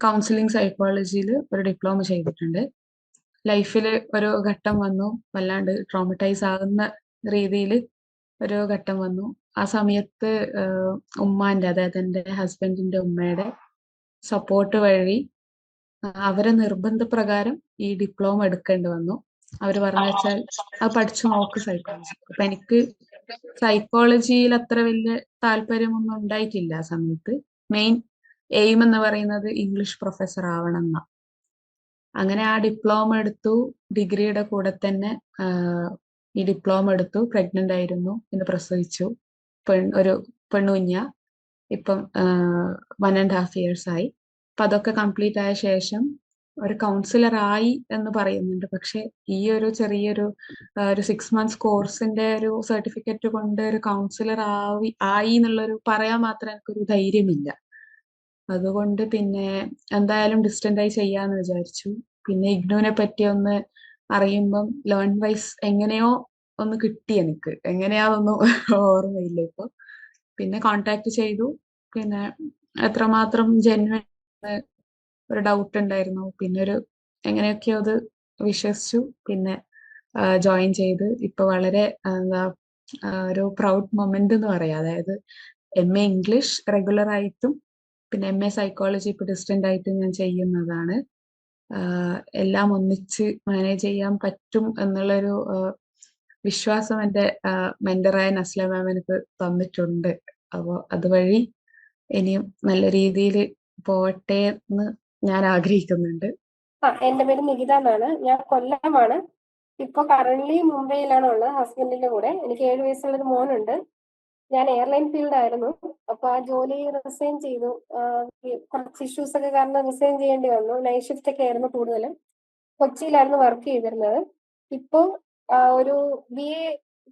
കൗൺസിലിംഗ് സൈക്കോളജിയിൽ ഒരു ഡിപ്ലോമ ചെയ്തിട്ടുണ്ട്. ലൈഫിൽ ഒരു ഘട്ടം വന്നു, വല്ലാണ്ട് ട്രോമറ്റൈസ് ആകുന്ന രീതിയിൽ ഒരു ഘട്ടം വന്നു. ആ സമയത്ത് ഉമ്മാന്റെ, അതായത് എൻ്റെ ഹസ്ബൻഡിന്റെ ഉമ്മയുടെ സപ്പോർട്ട് വഴി അവരെ നിർബന്ധപ്രകാരം ഈ ഡിപ്ലോമ എടുക്കേണ്ടി വന്നു. അവര് പറഞ്ഞു വെച്ചാൽ അത് പഠിച്ചു നോക്ക് സൈക്കോളജി. അപ്പൊ എനിക്ക് സൈക്കോളജിയിൽ അത്ര വലിയ താല്പര്യമൊന്നും ഉണ്ടായിട്ടില്ല ആ സമയത്ത്. മെയിൻ എയിം എന്ന് പറയുന്നത് ഇംഗ്ലീഷ് പ്രൊഫസർ ആവണം എന്നാ. അങ്ങനെ ആ ഡിപ്ലോമ എടുത്തു. ഡിഗ്രിയുടെ കൂടെ തന്നെ ഈ ഡിപ്ലോമ എടുത്തു. പ്രഗ്നന്റ് ആയിരുന്നു, പിന്നെ പ്രസവിച്ചു. ഒരു പെണ്ണുകുഞ്ഞ. ഇപ്പം 1.5 years ആയി. അപ്പൊ അതൊക്കെ കംപ്ലീറ്റ് ആയ ശേഷം ഒരു കൗൺസിലർ ആയി എന്ന് പറയുന്നുണ്ട്. പക്ഷെ ഈ ഒരു ചെറിയൊരു ഒരു 6 months കോഴ്സിന്റെ ഒരു സർട്ടിഫിക്കറ്റ് കൊണ്ട് ഒരു കൗൺസിലർ ആയി എന്നുള്ളൊരു പറയാൻ മാത്രം എനിക്കൊരു ധൈര്യമില്ല. അതുകൊണ്ട് പിന്നെ എന്തായാലും ഡിസ്റ്റന്റ് ആയി ചെയ്യാന്ന് വിചാരിച്ചു. പിന്നെ ഇഗ്നുവിനെ പറ്റി ഒന്ന് അറിയുമ്പം ലേൺ വൈസ് എങ്ങനെയോ ഒന്ന് കിട്ടി എനിക്ക്. എങ്ങനെയാണെന്നൊന്നും ഓർമ്മയില്ല ഇപ്പൊ. പിന്നെ കോണ്ടാക്ട് ചെയ്തു. പിന്നെ എത്രമാത്രം ജെന്യുവൻ ഒരു ഡൗട്ട് ഉണ്ടായിരുന്നു. പിന്നെ എങ്ങനെയൊക്കെയോ അത് വിശ്വസിച്ചു. പിന്നെ ജോയിൻ ചെയ്ത് ഇപ്പൊ വളരെ എന്താ ഒരു പ്രൗഡ് മൊമെന്റ് എന്ന് പറയാം. അതായത് MA ഇംഗ്ലീഷ് റെഗുലർ ആയിട്ടും പിന്നെ MA സൈക്കോളജി ഇപ്പൊ ഡിസ്റ്റന്റ് ആയിട്ട് ഞാൻ ചെയ്യുന്നതാണ്. എല്ലാം ഒന്നിച്ച് മാനേജ് ചെയ്യാൻ പറ്റും എന്നുള്ളൊരു വിശ്വാസം എൻ്റെ മെന്ററായ നസ്ല മാം എനിക്ക് തന്നിട്ടുണ്ട്. അപ്പോൾ അതുവഴി ഇനിയും നല്ല രീതിയിൽ പോട്ടെ എന്ന് ഞാൻ ആഗ്രഹിക്കുന്നുണ്ട്. എന്റെ പേര് നികിത എന്നാണ്. ഞാൻ കൊല്ലമാണ്. ഇപ്പൊ കറന്റ് മുംബൈയിലാണ് ഉള്ളത് ഹസ്ബൻഡിന്റെ കൂടെ. എനിക്ക് 7 വയസ്സുള്ളൊരു മോനുണ്ട്. ഞാൻ എയർലൈൻ ഫീൽഡ് ആയിരുന്നു. അപ്പൊ ആ ജോലി റിസൈൻ ചെയ്തു. കുറച്ച് ഇഷ്യൂസ് ഒക്കെ കാരണം റിസൈൻ ചെയ്യേണ്ടി വന്നു. നൈറ്റ് ഷിഫ്റ്റ് ഒക്കെ ആയിരുന്നു കൂടുതലും. കൊച്ചിയിലായിരുന്നു വർക്ക് ചെയ്തിരുന്നത്. ഇപ്പൊ ഒരു BA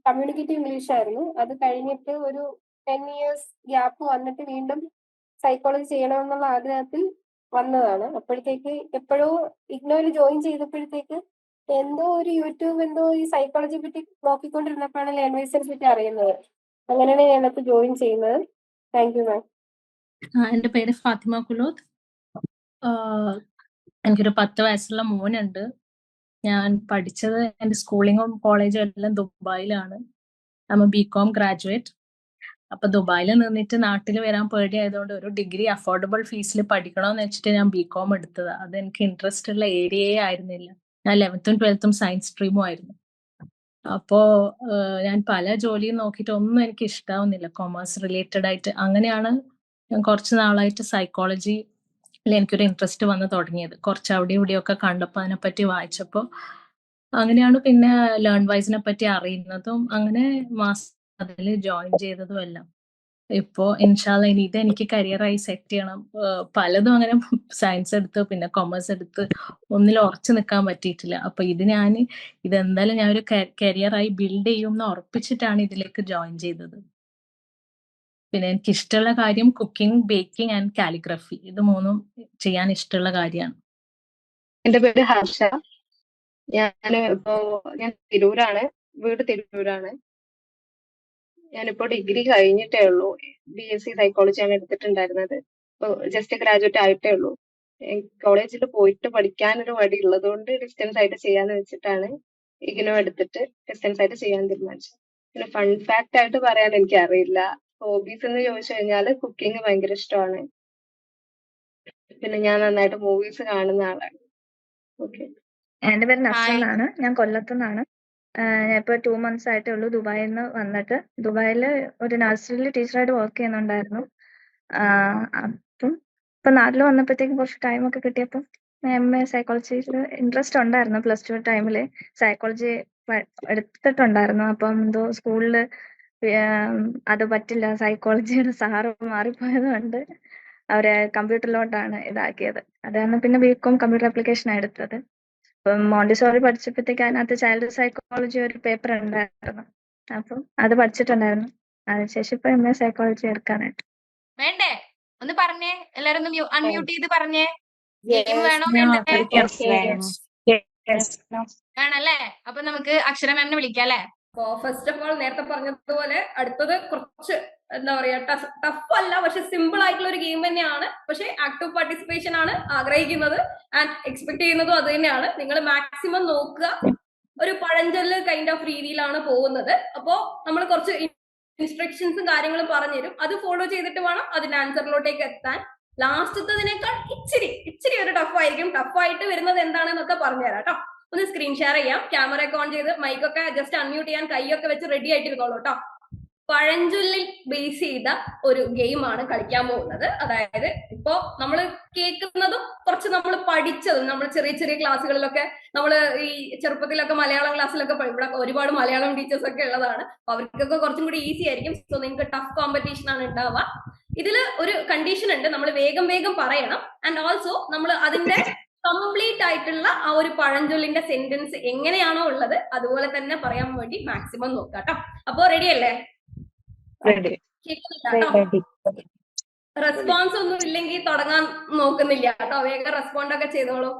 കമ്മ്യൂണിക്കേറ്റീവ് ഇംഗ്ലീഷ് ആയിരുന്നു. അത് കഴിഞ്ഞിട്ട് ഒരു 10 years ഗ്യാപ്പ് വന്നിട്ട് വീണ്ടും സൈക്കോളജി ചെയ്യണമെന്നുള്ള ആഗ്രഹത്തിൽ വന്നതാണ്. അപ്പോഴത്തേക്ക് എപ്പോഴോ ഇഗ്നോയിൽ ജോയിൻ ചെയ്തപ്പോഴത്തേക്ക് എന്തോ ഒരു യൂട്യൂബ് എന്തോ ഈ സൈക്കോളജി പറ്റി നോക്കിക്കൊണ്ടിരുന്നപ്പോഴാണ് ലേൺ വൈസിനെ പറ്റി അറിയുന്നത്. അങ്ങനെയാണ് ഞാനത് ജോയിൻ ചെയ്യുന്നത്. Thank you ma'am. എൻ്റെ പേര് ഫാത്തിമ കുലൂത്ത്. എനിക്കൊരു 10 വയസ്സുള്ള മോനുണ്ട്. ഞാൻ പഠിച്ചത് എൻ്റെ സ്കൂളിങ്ങും കോളേജും എല്ലാം ദുബായിലാണ്. BCom graduate. അപ്പൊ ദുബായിൽ നിന്നിട്ട് നാട്ടിൽ വരാൻ പേടിയായതുകൊണ്ട് ഒരു ഡിഗ്രി അഫോർഡബിൾ ഫീസിൽ പഠിക്കണമെന്ന് വെച്ചിട്ട് ഞാൻ BCom എടുത്തത്. അത് എനിക്ക് ഇൻട്രസ്റ്റ് ഉള്ള ഏരിയയെ ആയിരുന്നില്ല. ഞാൻ 11th 12th സയൻസ് സ്ട്രീമും ആയിരുന്നു. അപ്പോ ഞാൻ പല ജോലിയും നോക്കിയിട്ട് ഒന്നും എനിക്ക് ഇഷ്ടാവുന്നില്ല കൊമേഴ്സ് റിലേറ്റഡ് ആയിട്ട്. അങ്ങനെയാണ് ഞാൻ കുറച്ച് നാളായിട്ട് സൈക്കോളജിയിൽ എനിക്കൊരു ഇൻട്രസ്റ്റ് വന്ന് തുടങ്ങിയത്. കുറച്ച് അവിടെ ഇവിടെയൊക്കെ കണ്ടപ്പോൾ അതിനെപ്പറ്റി വായിച്ചപ്പോൾ അങ്ങനെയാണ് പിന്നെ ലേൺ വൈസിനെ പറ്റി അറിയുന്നതും അങ്ങനെ അതിൽ ജോയിൻ ചെയ്തതും എല്ലാം. ഇപ്പോ ഇൻഷാല്ല ഇനി ഇത് എനിക്ക് കരിയറായി സെറ്റ് ചെയ്യണം. പലതും അങ്ങനെ സയൻസ് എടുത്ത് പിന്നെ കൊമേഴ്സ് എടുത്ത് ഒന്നിൽ ഉറച്ചു നിൽക്കാൻ പറ്റിയിട്ടില്ല. അപ്പൊ ഇതെന്തായാലും ഞാൻ ഒരു കരിയറായി ബിൽഡ് ചെയ്യും എന്ന് ഉറപ്പിച്ചിട്ടാണ് ഇതിലേക്ക് ജോയിൻ ചെയ്തത്. പിന്നെ എനിക്ക് ഇഷ്ടമുള്ള കാര്യം കുക്കിംഗ്, ബേക്കിംഗ് ആൻഡ് കാലിഗ്രഫി. ഇത് 3ഉം ചെയ്യാൻ ഇഷ്ടമുള്ള കാര്യമാണ്. എന്റെ പേര് ഹർഷ. ഞാൻ തിരൂരാണ്. വീട് തിരൂരാണ്. ഞാനിപ്പോ ഡിഗ്രി കഴിഞ്ഞിട്ടേ ഉള്ളൂ. BSc സൈക്കോളജിയാണ് എടുത്തിട്ടുണ്ടായിരുന്നത്. ഇപ്പൊ ജസ്റ്റ് ഗ്രാജുവേറ്റ് ആയിട്ടേ ഉള്ളൂ. കോളേജിൽ പോയിട്ട് പഠിക്കാനൊരു മടി ഉള്ളത് കൊണ്ട് ഡിസ്റ്റൻസ് ആയിട്ട് ചെയ്യാന്ന് വെച്ചിട്ടാണ് ഇഗ്നോ എടുത്തിട്ട് ഡിസ്റ്റൻസ് ആയിട്ട് ചെയ്യാൻ തീരുമാനിച്ചത്. പിന്നെ ഫൺ ഫാക്ട് ആയിട്ട് പറയാൻ എനിക്ക് അറിയില്ല. ഹോബീസ് എന്ന് ചോദിച്ചു കഴിഞ്ഞാൽ കുക്കിംഗ് ഭയങ്കര ഇഷ്ടമാണ്. പിന്നെ ഞാൻ നന്നായിട്ട് മൂവീസ് കാണുന്ന ആളാണ്. ഓക്കെ. എന്റെ പേര് നസ്ല എന്നാണ്. ഞാൻ കൊല്ലത്തുനിന്നാണ്. ഞാൻ ഇപ്പൊ 2 months ആയിട്ടേ ഉള്ളൂ ദുബായിൽ നിന്ന് വന്നിട്ട്. ദുബായില് ഒരു നഴ്സറിയിൽ ടീച്ചറായിട്ട് വർക്ക് ചെയ്യുന്നുണ്ടായിരുന്നു. അപ്പം ഇപ്പൊ നാട്ടിൽ വന്നപ്പോഴത്തേക്കും കുറച്ച് ടൈമൊക്കെ കിട്ടിയപ്പോൾ MA സൈക്കോളജിയിൽ ഇൻട്രസ്റ്റ് ഉണ്ടായിരുന്നു. +2 ടൈമില് സൈക്കോളജി എടുത്തിട്ടുണ്ടായിരുന്നു. അപ്പം എന്തോ സ്കൂളില് അത് പറ്റില്ല, സൈക്കോളജിയുടെ സാറ് മാറിപ്പോയത് കൊണ്ട് അവരെ കമ്പ്യൂട്ടറിലോട്ടാണ് ഇതാക്കിയത്. അതാണ് പിന്നെ BCom കമ്പ്യൂട്ടർ ആപ്ലിക്കേഷനാണ് എടുത്തത്. അപ്പം മോണ്ടിസോറി പഠിച്ചപ്പോഴത്തേക്ക് അതിനകത്ത് ചൈൽഡ് സൈക്കോളജി ഒരു പേപ്പർ ഉണ്ടായിരുന്നു. അപ്പം അത് പഠിച്ചിട്ടുണ്ടായിരുന്നു. അതിനുശേഷം ഇപ്പൊ MA സൈക്കോളജി എടുക്കാനായിട്ട്. വേണ്ടേ ഒന്ന് പറഞ്ഞേ, എല്ലാരും ഒന്ന് അൺമ്യൂട്ട് ചെയ്ത് പറഞ്ഞേ. ഗെയിം വേണോ വേണല്ലേ? അപ്പൊ നമുക്ക് അക്ഷര മാമിനെ വിളിക്കാം അല്ലെ? ഫസ്റ്റ് ഓഫ് ഓൾ നേരത്തെ പറഞ്ഞതുപോലെ അടുത്തത് കുറച്ച് എന്താ പറയാ ടഫ് അല്ല, പക്ഷെ സിമ്പിൾ ആയിട്ടുള്ള ഒരു ഗെയിം തന്നെയാണ്. പക്ഷെ ആക്റ്റീവ് പാർട്ടിസിപ്പേഷൻ ആണ് ആഗ്രഹിക്കുന്നത് ആൻഡ് എക്സ്പെക്ട് ചെയ്യുന്നതും അത് തന്നെയാണ്. നിങ്ങൾ മാക്സിമം നോക്കുക, ഒരു പഴഞ്ചൊല്ല് കൈൻഡ് ഓഫ് രീതിയിലാണ് പോകുന്നത്. അപ്പോ നമ്മൾ കുറച്ച് ഇൻസ്ട്രക്ഷൻസും കാര്യങ്ങളും പറഞ്ഞുതരും, അത് ഫോളോ ചെയ്തിട്ട് വേണം അതിന്റെ ആൻസറിലോട്ടേക്ക് എത്താൻ. ലാസ്റ്റത്തതിനേക്കാൾ ഇച്ചിരി ഒരു ടഫായിരിക്കും. ടഫായിട്ട് വരുന്നത് എന്താണെന്നൊക്കെ പറഞ്ഞുതരാം കേട്ടോ. ഒന്ന് സ്ക്രീൻ ഷെയർ ചെയ്യാം, ക്യാമറ ഒക്കെ ഓൺ ചെയ്ത് മൈക്കൊക്കെ ജസ്റ്റ് അൺമ്യൂട്ട് ചെയ്യാൻ കൈയൊക്കെ വെച്ച് റെഡി ആയിട്ടിരുന്നോളൂ കേട്ടോ. പഴഞ്ചൊല്ലിൽ ബേസ് ചെയ്ത ഒരു ഗെയിമാണ് കളിക്കാൻ പോകുന്നത്. അതായത് ഇപ്പോ നമ്മൾ കേൾക്കുന്നതും കുറച്ച് നമ്മൾ പഠിച്ചതും, നമ്മൾ ചെറിയ ക്ലാസ്സുകളിലൊക്കെ നമ്മൾ ഈ ചെറുപ്പത്തിലൊക്കെ മലയാളം ക്ലാസ്സിലൊക്കെ ഇവിടെ ഒരുപാട് മലയാളം ടീച്ചേഴ്സ് ഒക്കെ ഉള്ളതാണ്. അപ്പൊ അവർക്കൊക്കെ കുറച്ചും കൂടി ഈസി ആയിരിക്കും. സോ നിങ്ങൾക്ക് ടഫ് കോമ്പറ്റീഷൻ ആണ് ഉണ്ടാവുക. ഇതിൽ ഒരു കണ്ടീഷൻ ഉണ്ട്, നമ്മൾ വേഗം പറയണം. ആൻഡ് ഓൾസോ നമ്മൾ അതിന്റെ കംപ്ലീറ്റ് ആയിട്ടുള്ള ആ ഒരു പഴഞ്ചൊല്ലിന്റെ സെന്റൻസ് എങ്ങനെയാണോ ഉള്ളത് അതുപോലെ തന്നെ പറയാൻ വേണ്ടി മാക്സിമം നോക്കാം കേട്ടോ. അപ്പോ റെഡി അല്ലേ? റെസ്പോൺസ് ഒന്നും ഇല്ലെങ്കിൽ തുടങ്ങാൻ നോക്കുന്നില്ല കേട്ടോ. വേഗം റെസ്പോണ്ട് ഒക്കെ ചെയ്തോളൂ.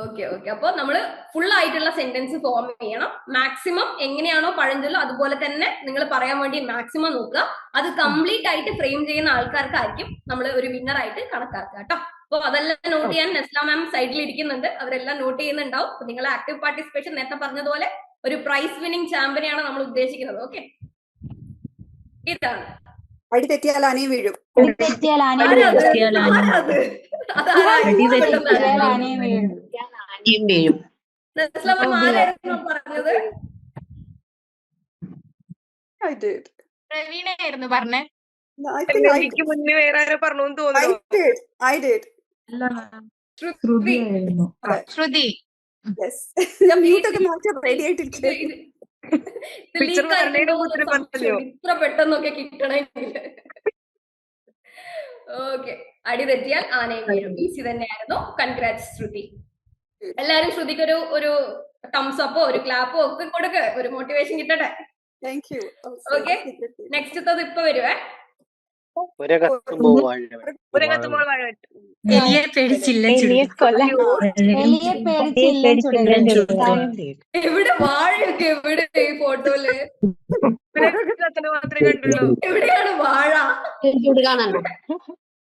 ഓക്കെ. അപ്പൊ നമ്മള് ഫുൾ ആയിട്ടുള്ള സെന്റൻസ് ഫോം ചെയ്യണം. മാക്സിമം എങ്ങനെയാണോ പഴഞ്ചൊല്ലോ അതുപോലെ തന്നെ നിങ്ങൾ പറയാൻ വേണ്ടി മാക്സിമം നോക്കുക. അത് കംപ്ലീറ്റ് ആയിട്ട് ഫ്രെയിം ചെയ്യുന്ന ആൾക്കാർക്കായിരിക്കും നമ്മൾ ഒരു വിന്നർ ആയിട്ട് കണക്കാക്കുക കേട്ടോ. അപ്പൊ അതെല്ലാം നോട്ട് ചെയ്യാൻ നെസ്ല മാം സൈഡിൽ ഇരിക്കുന്നുണ്ട്, അവരെല്ലാം നോട്ട് ചെയ്യുന്നുണ്ടാവും. അപ്പൊ നിങ്ങൾ ആക്റ്റീവ് പാർട്ടിസിപ്പേഷൻ നേരത്തെ പറഞ്ഞതുപോലെ ഒരു പ്രൈസ് വിന്നിംഗ് ചാമ്പ്യനെയാണ് നമ്മൾ ഉദ്ദേശിക്കുന്നത്. ഓക്കെ, ഇതാണ്. അടി തെറ്റിയാൽ ആനയും വീഴും. പറഞ്ഞത് പ്രവീണയായിരുന്നു പറഞ്ഞേ. എനിക്ക് മുന്നേ വേറെ ആരോ പറഞ്ഞു തോന്നുന്നു. ശ്രുതി. ഇത്ര പെട്ടെന്നൊക്കെ കിട്ടണമെങ്കിൽ. ഓക്കെ, അടി തെറ്റിയാൽ ആനയും വീഴും. ഈസി തന്നെയായിരുന്നു. കൺഗ്രാറ്റ്സ് ശ്രുതി. എല്ലാരും ശ്രുതിക്ക് ഒരു തംസ് അപ്പോ ഒരു ക്ലാപ്പോ ഒക്കെ കൊടുക്ക്, ഒരു മോട്ടിവേഷൻ കിട്ടട്ടെ. ഓക്കെ, നെക്സ്റ്റ് ഇപ്പൊ വരുവേ. എലിയെ പേടിച്ചില്ല എവിടെ വാഴയൊക്കെ എവിടെ ഈ ഫോട്ടോയില് മാത്രമേ കണ്ടുള്ളൂ. എവിടെയാണ് വാഴ?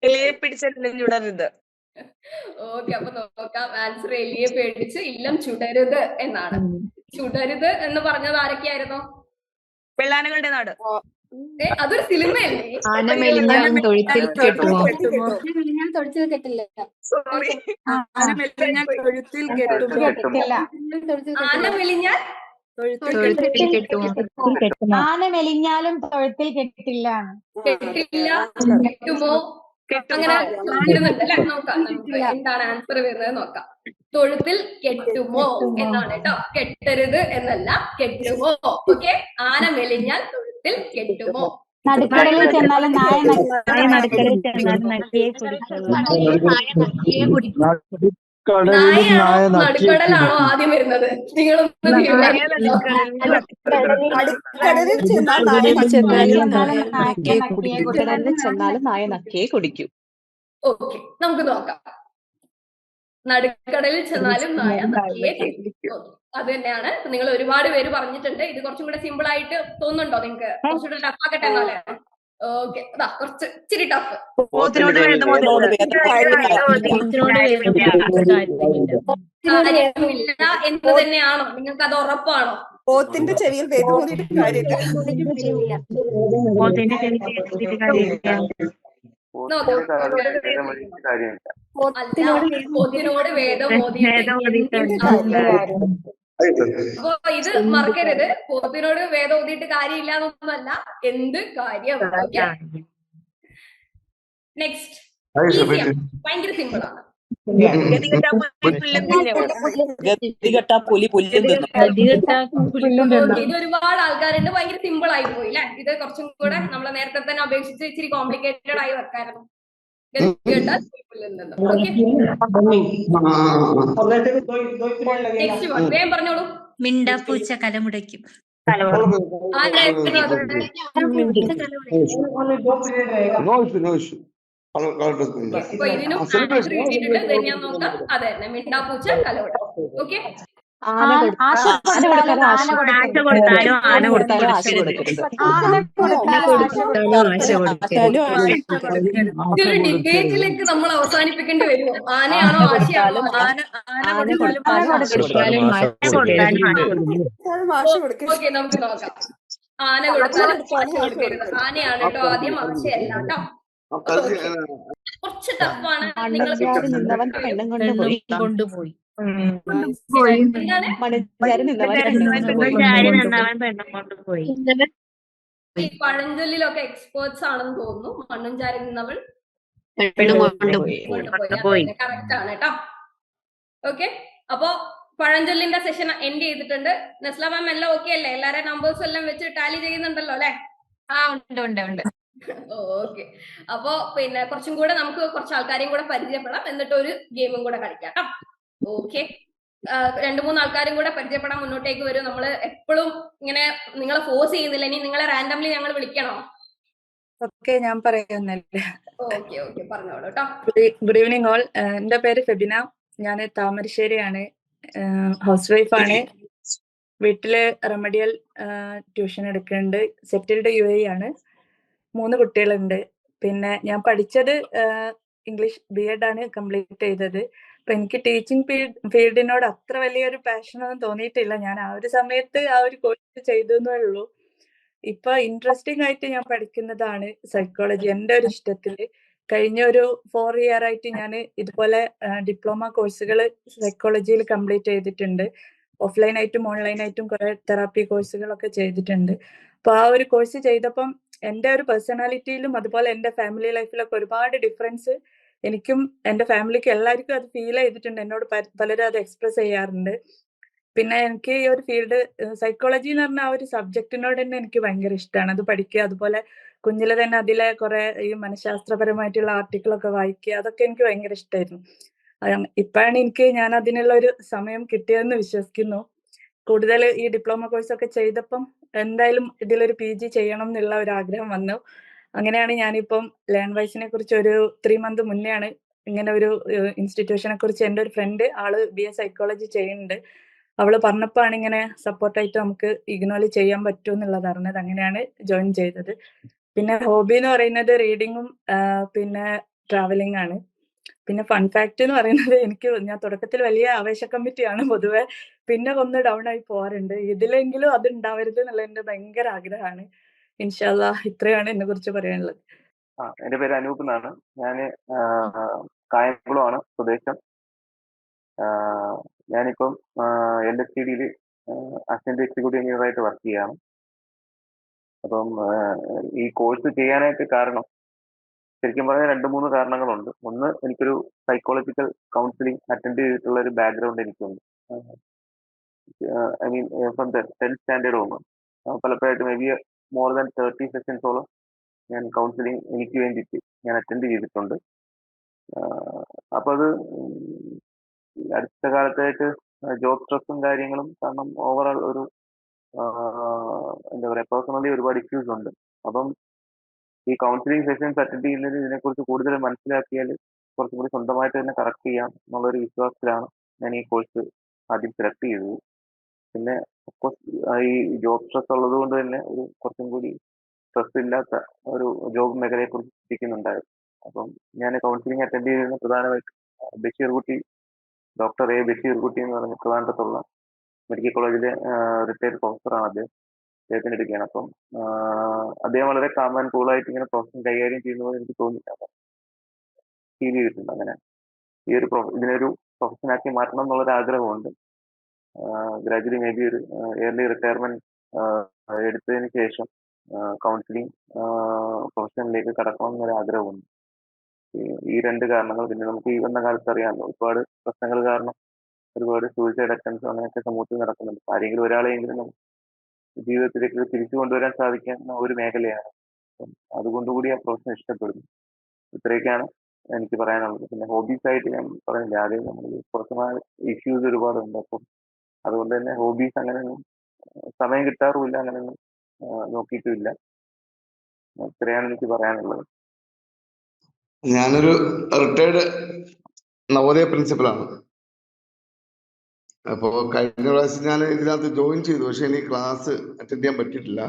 എലിയെ പിടിച്ചെല്ലാം ചുടരുത്. ഓക്കെ, അപ്പൊ നോക്കാം. ആൻസർ എലിയെ പേടിച്ച് ഇല്ലം ചുടരുത് എന്നാണ്. ചുടരുത് എന്ന് പറഞ്ഞത് ആരൊക്കെയായിരുന്നു? വെള്ളാനകളുടെ നാട്. അതൊരു സിനിമയല്ലേ? ആന മെലിഞ്ഞാലും തൊഴുത്തിൽ കെട്ടുമോ? ആന മെലിഞ്ഞാൽ തൊഴുത്തിൽ കെട്ടുമോ? ആന മെലിഞ്ഞാലും തൊഴുത്തിൽ കെട്ടില്ല. കെട്ടുമോ? അങ്ങനെ ഇടുന്നുണ്ടല്ലേ? നോക്കാം നമുക്ക് എന്താണ് ആൻസർ വരുന്നത് നോക്കാം. തൊഴുത്തിൽ കെട്ടുമോ എന്നാണ് കേട്ടോ, കെട്ടരുത് എന്നല്ല, കെട്ടുമോ. ഓക്കെ, ആന മെലിഞ്ഞാൽ തൊഴുത്തിൽ കെട്ടുമോ? നടുക്കടലിൽ ചെന്നാലും നായ നായയാണോ നടുക്കടലാണോ ആദ്യം വരുന്നത്? നിങ്ങളൊന്ന് ഓക്കെ, നമുക്ക് നോക്കാം. നടുക്കടലിൽ ചെന്നാലും നായ നക്കിയെ കുടിക്കും. അത് തന്നെയാണ്. നിങ്ങൾ ഒരുപാട് പേര് പറഞ്ഞിട്ടുണ്ട്. ഇത് കുറച്ചും കൂടെ സിമ്പിൾ ആയിട്ട് തോന്നുന്നുണ്ടോ നിങ്ങൾക്ക്? കുറച്ചുകൂടെ ടഫ് ആക്കട്ടെ എന്നാലേ. ഓക്കെ, കുറച്ച് ഇച്ചിരി ടഫ്. കാര്യമില്ല എന്ന് തന്നെയാണോ? നിങ്ങൾക്ക് അത് ഉറപ്പാണോ? പോത്തിന്റെ ചെവിയിൽ വേദമൂന്നിട്ട് കാര്യമില്ല. പോത്തിനോട് വേദം ഓതിയിട്ട്. അപ്പൊ ഇത് മറക്കരുത്. പോത്തിനോട് വേദം ഓതിയിട്ട് കാര്യമില്ല എന്നൊന്നുമല്ല, എന്ത് കാര്യം. നെക്സ്റ്റ്, ഭയങ്കര സിമ്പിൾ ആണ്. ഇത് ഒരുപാട് ആൾക്കാരുണ്ട്. ഭയങ്കര സിമ്പിൾ ആയി പോയി അല്ലെ? ഇത് കുറച്ചും കൂടെ നമ്മളെ നേരത്തെ തന്നെ അപേക്ഷിച്ച് ഇച്ചിരി കോംപ്ലിക്കേറ്റഡ് ആയി വെക്കായിരുന്നു. വേഗം പറഞ്ഞോളൂ. മിണ്ടാപ്പൂച്ച കലമുടയ്ക്കും. അപ്പൊ ഇതിനും ആൻസർ കിട്ടിയിട്ടുണ്ട്. ഞാൻ നോക്കാം. അതെ, മിണ്ടാപ്പൂച്ച കലമുട. ഓക്കെ, ആന കൊടുത്താലും ആശ കൊടുക്കരുത്. ആന കൊടുത്താലും ആശ കൊടുക്കരുത്. ആന കൊടുത്താലും ആശ കൊടുക്കരുത്. ഒരു ഡിബേറ്റിലേക്ക് നമ്മൾ അവസാനിപ്പിക്കേണ്ടി വരുമോ? ആനയാണോ ആശയാണോ? ആന കൊടുത്താലും ആശ കൊടുക്കരുത്. ഓക്കെ, നമുക്ക് നോക്കാം. ആന കൊടുത്താലും ആശ കൊടുക്കരുത്. ആനയാണ് കേട്ടോ ആദ്യം, ആശയല്ല കേട്ടോ. കുറച്ച് ടഫാണ്. നിങ്ങൾ നിന്നവൻ പെണ്ണും കൊണ്ടുപോയി. ഈ പഴഞ്ചൊല്ലിലൊക്കെ എക്സ്പേർട്സ് ആണെന്ന് തോന്നുന്നു. മണ്ണും ചാരി നിന്നവൾ കൊണ്ടുപോയി. കറക്റ്റ് ആണ് കേട്ടോ. ഓക്കെ, അപ്പോ പഴഞ്ചൊല്ലിന്റെ സെഷൻ എൻഡ് ചെയ്തിട്ടുണ്ട്. നസ്ല മാം എല്ലാം ഓക്കെ അല്ലേ? എല്ലാവരുടെ നമ്പേഴ്സും എല്ലാം വെച്ച് ടാലി ചെയ്യുന്നുണ്ടല്ലോ അല്ലെ? ഉണ്ട്. ഓക്കെ, അപ്പോ പിന്നെ കുറച്ചും കൂടെ നമുക്ക് കുറച്ച് ആൾക്കാരെയും കൂടെ പരിചയപ്പെടാം, എന്നിട്ട് ഒരു ഗെയിമും കൂടെ കളിക്കാം കേട്ടോ. ഓക്കെ, 2-3 ആൾക്കാരും കൂടെ പരിചയപ്പെടാൻ മുന്നോട്ടേക്ക് വരും. നമ്മൾ എപ്പോഴും ഇങ്ങനെ നിങ്ങളെ ഫോഴ്സ് ചെയ്യുന്നില്ല. ഇനി നിങ്ങളെ റാൻഡംലി ഞങ്ങൾ വിളിക്കണോ? ഓക്കെ, ഞാൻ പറയുന്നല്ലേ. ഓക്കെ പറഞ്ഞോളൂ കേട്ടോ. Good evening all. എന്റെ പേര് ഫെബിന. ഞാൻ താമരശ്ശേരിയാണ്. ഹൗസ് വൈഫാണ്. വീട്ടില് റെമഡിയൽ ട്യൂഷൻ എടുക്കുന്നുണ്ട്. സെറ്റിൽഡ് UAE ആണ്. 3 കുട്ടികളുണ്ട്. പിന്നെ ഞാൻ പഠിച്ചത് ഇംഗ്ലീഷ് BEd ആണ് കംപ്ലീറ്റ് ചെയ്തത്. അപ്പൊ എനിക്ക് ടീച്ചിങ് ഫീൽഡിനോട് അത്ര വലിയൊരു പാഷനൊന്നും തോന്നിയിട്ടില്ല. ഞാൻ ആ ഒരു സമയത്ത് ആ ഒരു കോഴ്സ് ചെയ്തു എന്നേ ഉള്ളൂ. ഇപ്പൊ ഇൻട്രസ്റ്റിംഗ് ആയിട്ട് ഞാൻ പഠിക്കുന്നതാണ് സൈക്കോളജി. എൻ്റെ ഒരു ഇഷ്ടത്തില് കഴിഞ്ഞ ഒരു 4 ഇയർ ആയിട്ട് ഞാൻ ഇതുപോലെ ഡിപ്ലോമ കോഴ്സുകൾ സൈക്കോളജിയിൽ കംപ്ലീറ്റ് ചെയ്തിട്ടുണ്ട്. ഓഫ്ലൈനായിട്ടും ഓൺലൈനായിട്ടും കുറെ തെറാപ്പി കോഴ്സുകളൊക്കെ ചെയ്തിട്ടുണ്ട്. അപ്പൊ ആ ഒരു കോഴ്സ് ചെയ്തപ്പം എൻ്റെ ഒരു പേഴ്സണാലിറ്റിയിലും അതുപോലെ എൻ്റെ ഫാമിലി ലൈഫിലൊക്കെ ഒരുപാട് ഡിഫറൻസ് എനിക്കും എൻ്റെ ഫാമിലിക്കും എല്ലാവർക്കും അത് ഫീൽ ചെയ്തിട്ടുണ്ട്. എന്നോട് പലരും അത് എക്സ്പ്രസ് ചെയ്യാറുണ്ട്. പിന്നെ എനിക്ക് ഈ ഒരു ഫീൽഡ് സൈക്കോളജി എന്ന് പറഞ്ഞ ആ ഒരു സബ്ജക്റ്റിനോട് തന്നെ എനിക്ക് ഭയങ്കര ഇഷ്ടമാണ്. അത് പഠിക്കുക, അതുപോലെ കുഞ്ഞിലെ തന്നെ അതിലെ കുറെ ഈ മനഃശാസ്ത്രപരമായിട്ടുള്ള ആർട്ടിക്കിളൊക്കെ വായിക്കുക, അതൊക്കെ എനിക്ക് ഭയങ്കര ഇഷ്ടമായിരുന്നു. ഇപ്പോഴാണ് ഞാൻ അതിനുള്ള ഒരു സമയം കിട്ടിയതെന്ന് വിശ്വസിക്കുന്നു. കൂടുതൽ ഈ ഡിപ്ലോമ കോഴ്സ് ഒക്കെ ചെയ്തപ്പം എന്തായാലും ഇതിലൊരു PG ചെയ്യണം എന്നുള്ള ഒരു ആഗ്രഹം വന്നു. അങ്ങനെയാണ് ഞാനിപ്പം ലേൺ വൈസിനെ കുറിച്ച് ഒരു 3 months മുന്നെയാണ് ഇങ്ങനെ ഒരു ഇൻസ്റ്റിറ്റ്യൂഷനെ കുറിച്ച് എൻ്റെ ഒരു ഫ്രണ്ട് ആള് BA സൈക്കോളജി ചെയ്യുന്നുണ്ട്. അവള് പറഞ്ഞപ്പോഴാണ് ഇങ്ങനെ സപ്പോർട്ടായിട്ട് നമുക്ക് ഇഗ്നോയിൽ ചെയ്യാൻ പറ്റും എന്നുള്ളത് അറിഞ്ഞത്. അങ്ങനെയാണ് ജോയിൻ ചെയ്തത്. പിന്നെ ഹോബി എന്ന് പറയുന്നത് റീഡിങ്ങും പിന്നെ ട്രാവലിംഗ് ആണ്. പിന്നെ ഫൺ ഫാക്ട് എന്ന് പറയുന്നത് ഞാൻ തുടക്കത്തിൽ വലിയ ആവേശ കമ്മിറ്റിയാണ് പൊതുവെ, പിന്നെ ഒന്ന് ഡൗൺ ആയി പോകാറുണ്ട്. ഇതിലെങ്കിലും അത് ഉണ്ടാവരുത് എന്നുള്ള എൻ്റെ ഭയങ്കര ആഗ്രഹമാണ്. ഇൻഷാല്ലാ, ഇത്രയാണ് എന്നെ കുറിച്ച് പറയാനുള്ളത്. എന്റെ പേര് അനൂപ് എന്നാണ്. ഞാൻ കായംകുളമാണ് സ്വദേശം. ഞാനിപ്പം LSTDയിൽ അസിസ്റ്റന്റ് എക്സിക്യൂട്ടീവ് എഞ്ചിനീയറായിട്ട് വർക്ക് ചെയ്യാണ്. അപ്പം ഈ കോഴ്സ് ചെയ്യാനായിട്ട് കാരണം ശരിക്കും പറഞ്ഞാൽ 2-3 കാരണങ്ങളുണ്ട്. ഒന്ന്, എനിക്കൊരു സൈക്കോളജിക്കൽ കൗൺസിലിംഗ് അറ്റൻഡ് ചെയ്തിട്ടുള്ള ഒരു ബാക്ക്ഗ്രൗണ്ട് എനിക്കുണ്ട്. I mean from the 10th standard ഒന്ന് പലപ്പോഴായിട്ട് മേ ബി മോർ ദാൻ 30 സെഷൻസോളം ഞാൻ കൗൺസിലിംഗ് എനിക്ക് വേണ്ടിയിട്ട് ഞാൻ അറ്റൻഡ് ചെയ്തിട്ടുണ്ട്. അപ്പോൾ അത് അടുത്ത കാലത്തായിട്ട് ജോബ് സ്ട്രെസ്സും കാര്യങ്ങളും കാരണം ഓവറോൾ ഒരു എന്താ പറയുക, പേഴ്സണലി ഒരുപാട് ഇഷ്യൂസ് ഉണ്ട്. അപ്പം ഈ കൗൺസിലിംഗ് സെഷൻസ് അറ്റൻഡ് ചെയ്യുന്നതിന് ഇതിനെക്കുറിച്ച് കൂടുതൽ മനസ്സിലാക്കിയാൽ കുറച്ചും കൂടി സ്വന്തമായിട്ട് തന്നെ കറക്റ്റ് ചെയ്യാം എന്നുള്ളൊരു വിശ്വാസത്തിലാണ് ഞാൻ ഈ കോഴ്സ് ആദ്യം സെലക്ട് ചെയ്തത്. പിന്നെ ഒഫ്കോഴ്സ് ഈ ജോബ് സ്ട്രെസ് ഉള്ളത് കൊണ്ട് തന്നെ ഒരു കുറച്ചും കൂടി സ്ട്രെസ് ഇല്ലാത്ത ഒരു ജോബ് മേഖലയെക്കുറിച്ച് ചിന്തിക്കുന്നുണ്ടായിരുന്നു. അപ്പം ഞാൻ കൗൺസിലിംഗ് അറ്റൻഡ് ചെയ്തിരുന്ന പ്രധാനമായിട്ടും ബഷീർകുട്ടി, ഡോക്ടർ A ബഷീർകുട്ടി എന്ന് പറഞ്ഞ ട്രിവാൻഡ്രത്തുള്ള മെഡിക്കൽ കോളേജിലെ റിട്ടയർഡ് പ്രൊഫസറാണ് അദ്ദേഹത്തിൻ്റെ എടുക്കുകയാണ്. അപ്പം അദ്ദേഹം വളരെ കാം ആൻഡ് കൂളായിട്ട് ഇങ്ങനെ പ്രൊഫഷൻ കൈകാര്യം ചെയ്യുന്നത് എനിക്ക് തോന്നിയിട്ടുണ്ട്, ഫീൽ ചെയ്തിട്ടുണ്ട്. അങ്ങനെ ഈ ഒരു ഇതിനൊരു പ്രൊഫഷനാക്കി മാറ്റണം എന്നുള്ളൊരു ആഗ്രഹമുണ്ട്. ഗ്രാജുവലി മേ ബി ഒരു ഏർലി റിട്ടയർമെന്റ് എടുത്തതിന് ശേഷം കൗൺസിലിംഗ് പ്രൊഫഷനിലേക്ക് കടക്കണം എന്നൊരു ആഗ്രഹമുണ്ട്. ഈ 2 കാരണങ്ങൾ. പിന്നെ നമുക്ക് ഈ വന്ന കാലത്ത് അറിയാമല്ലോ, ഒരുപാട് പ്രശ്നങ്ങൾ കാരണം ഒരുപാട് സൂയിസൈഡ് അറ്റംപ്റ്റ്സ് അങ്ങനെയൊക്കെ സമൂഹത്തിൽ നടക്കുന്നുണ്ട്. ആരെങ്കിലും ഒരാളെയെങ്കിലും നമുക്ക് ജീവിതത്തിലേക്ക് തിരിച്ചു കൊണ്ടുവരാൻ സാധിക്കുന്ന ഒരു മേഖലയാണ്. അപ്പം അതുകൊണ്ടുകൂടി ആ പ്രൊഫഷൻ ഇഷ്ടപ്പെടുന്നു. ഇത്രയൊക്കെയാണ് എനിക്ക് പറയാനുള്ളത്. പിന്നെ ഹോബീസ് ആയിട്ട് ഞാൻ പറഞ്ഞില്ല, ആദ്യം നമ്മൾ പേഴ്സണൽ ഇഷ്യൂസ് ഒരുപാടുണ്ട്. അപ്പം അതുകൊണ്ട് തന്നെ ഹോബീസ് അങ്ങനെയൊന്നും സമയം കിട്ടാറുമില്ല, അങ്ങനെയൊന്നും നോക്കിയിട്ടുമില്ല. ഇത്രയാണ് എനിക്ക് പറയാനുള്ളത്. ഞാനൊരു റിട്ടയർഡ് നവോദയ പ്രിൻസിപ്പലാണ്. അപ്പോൾ കഴിഞ്ഞ പ്രാവശ്യം ഞാൻ ഇതിനകത്ത് ജോയിൻ ചെയ്തു, പക്ഷെ എനിക്ക് ക്ലാസ് അറ്റൻഡ് ചെയ്യാൻ പറ്റിയിട്ടില്ല.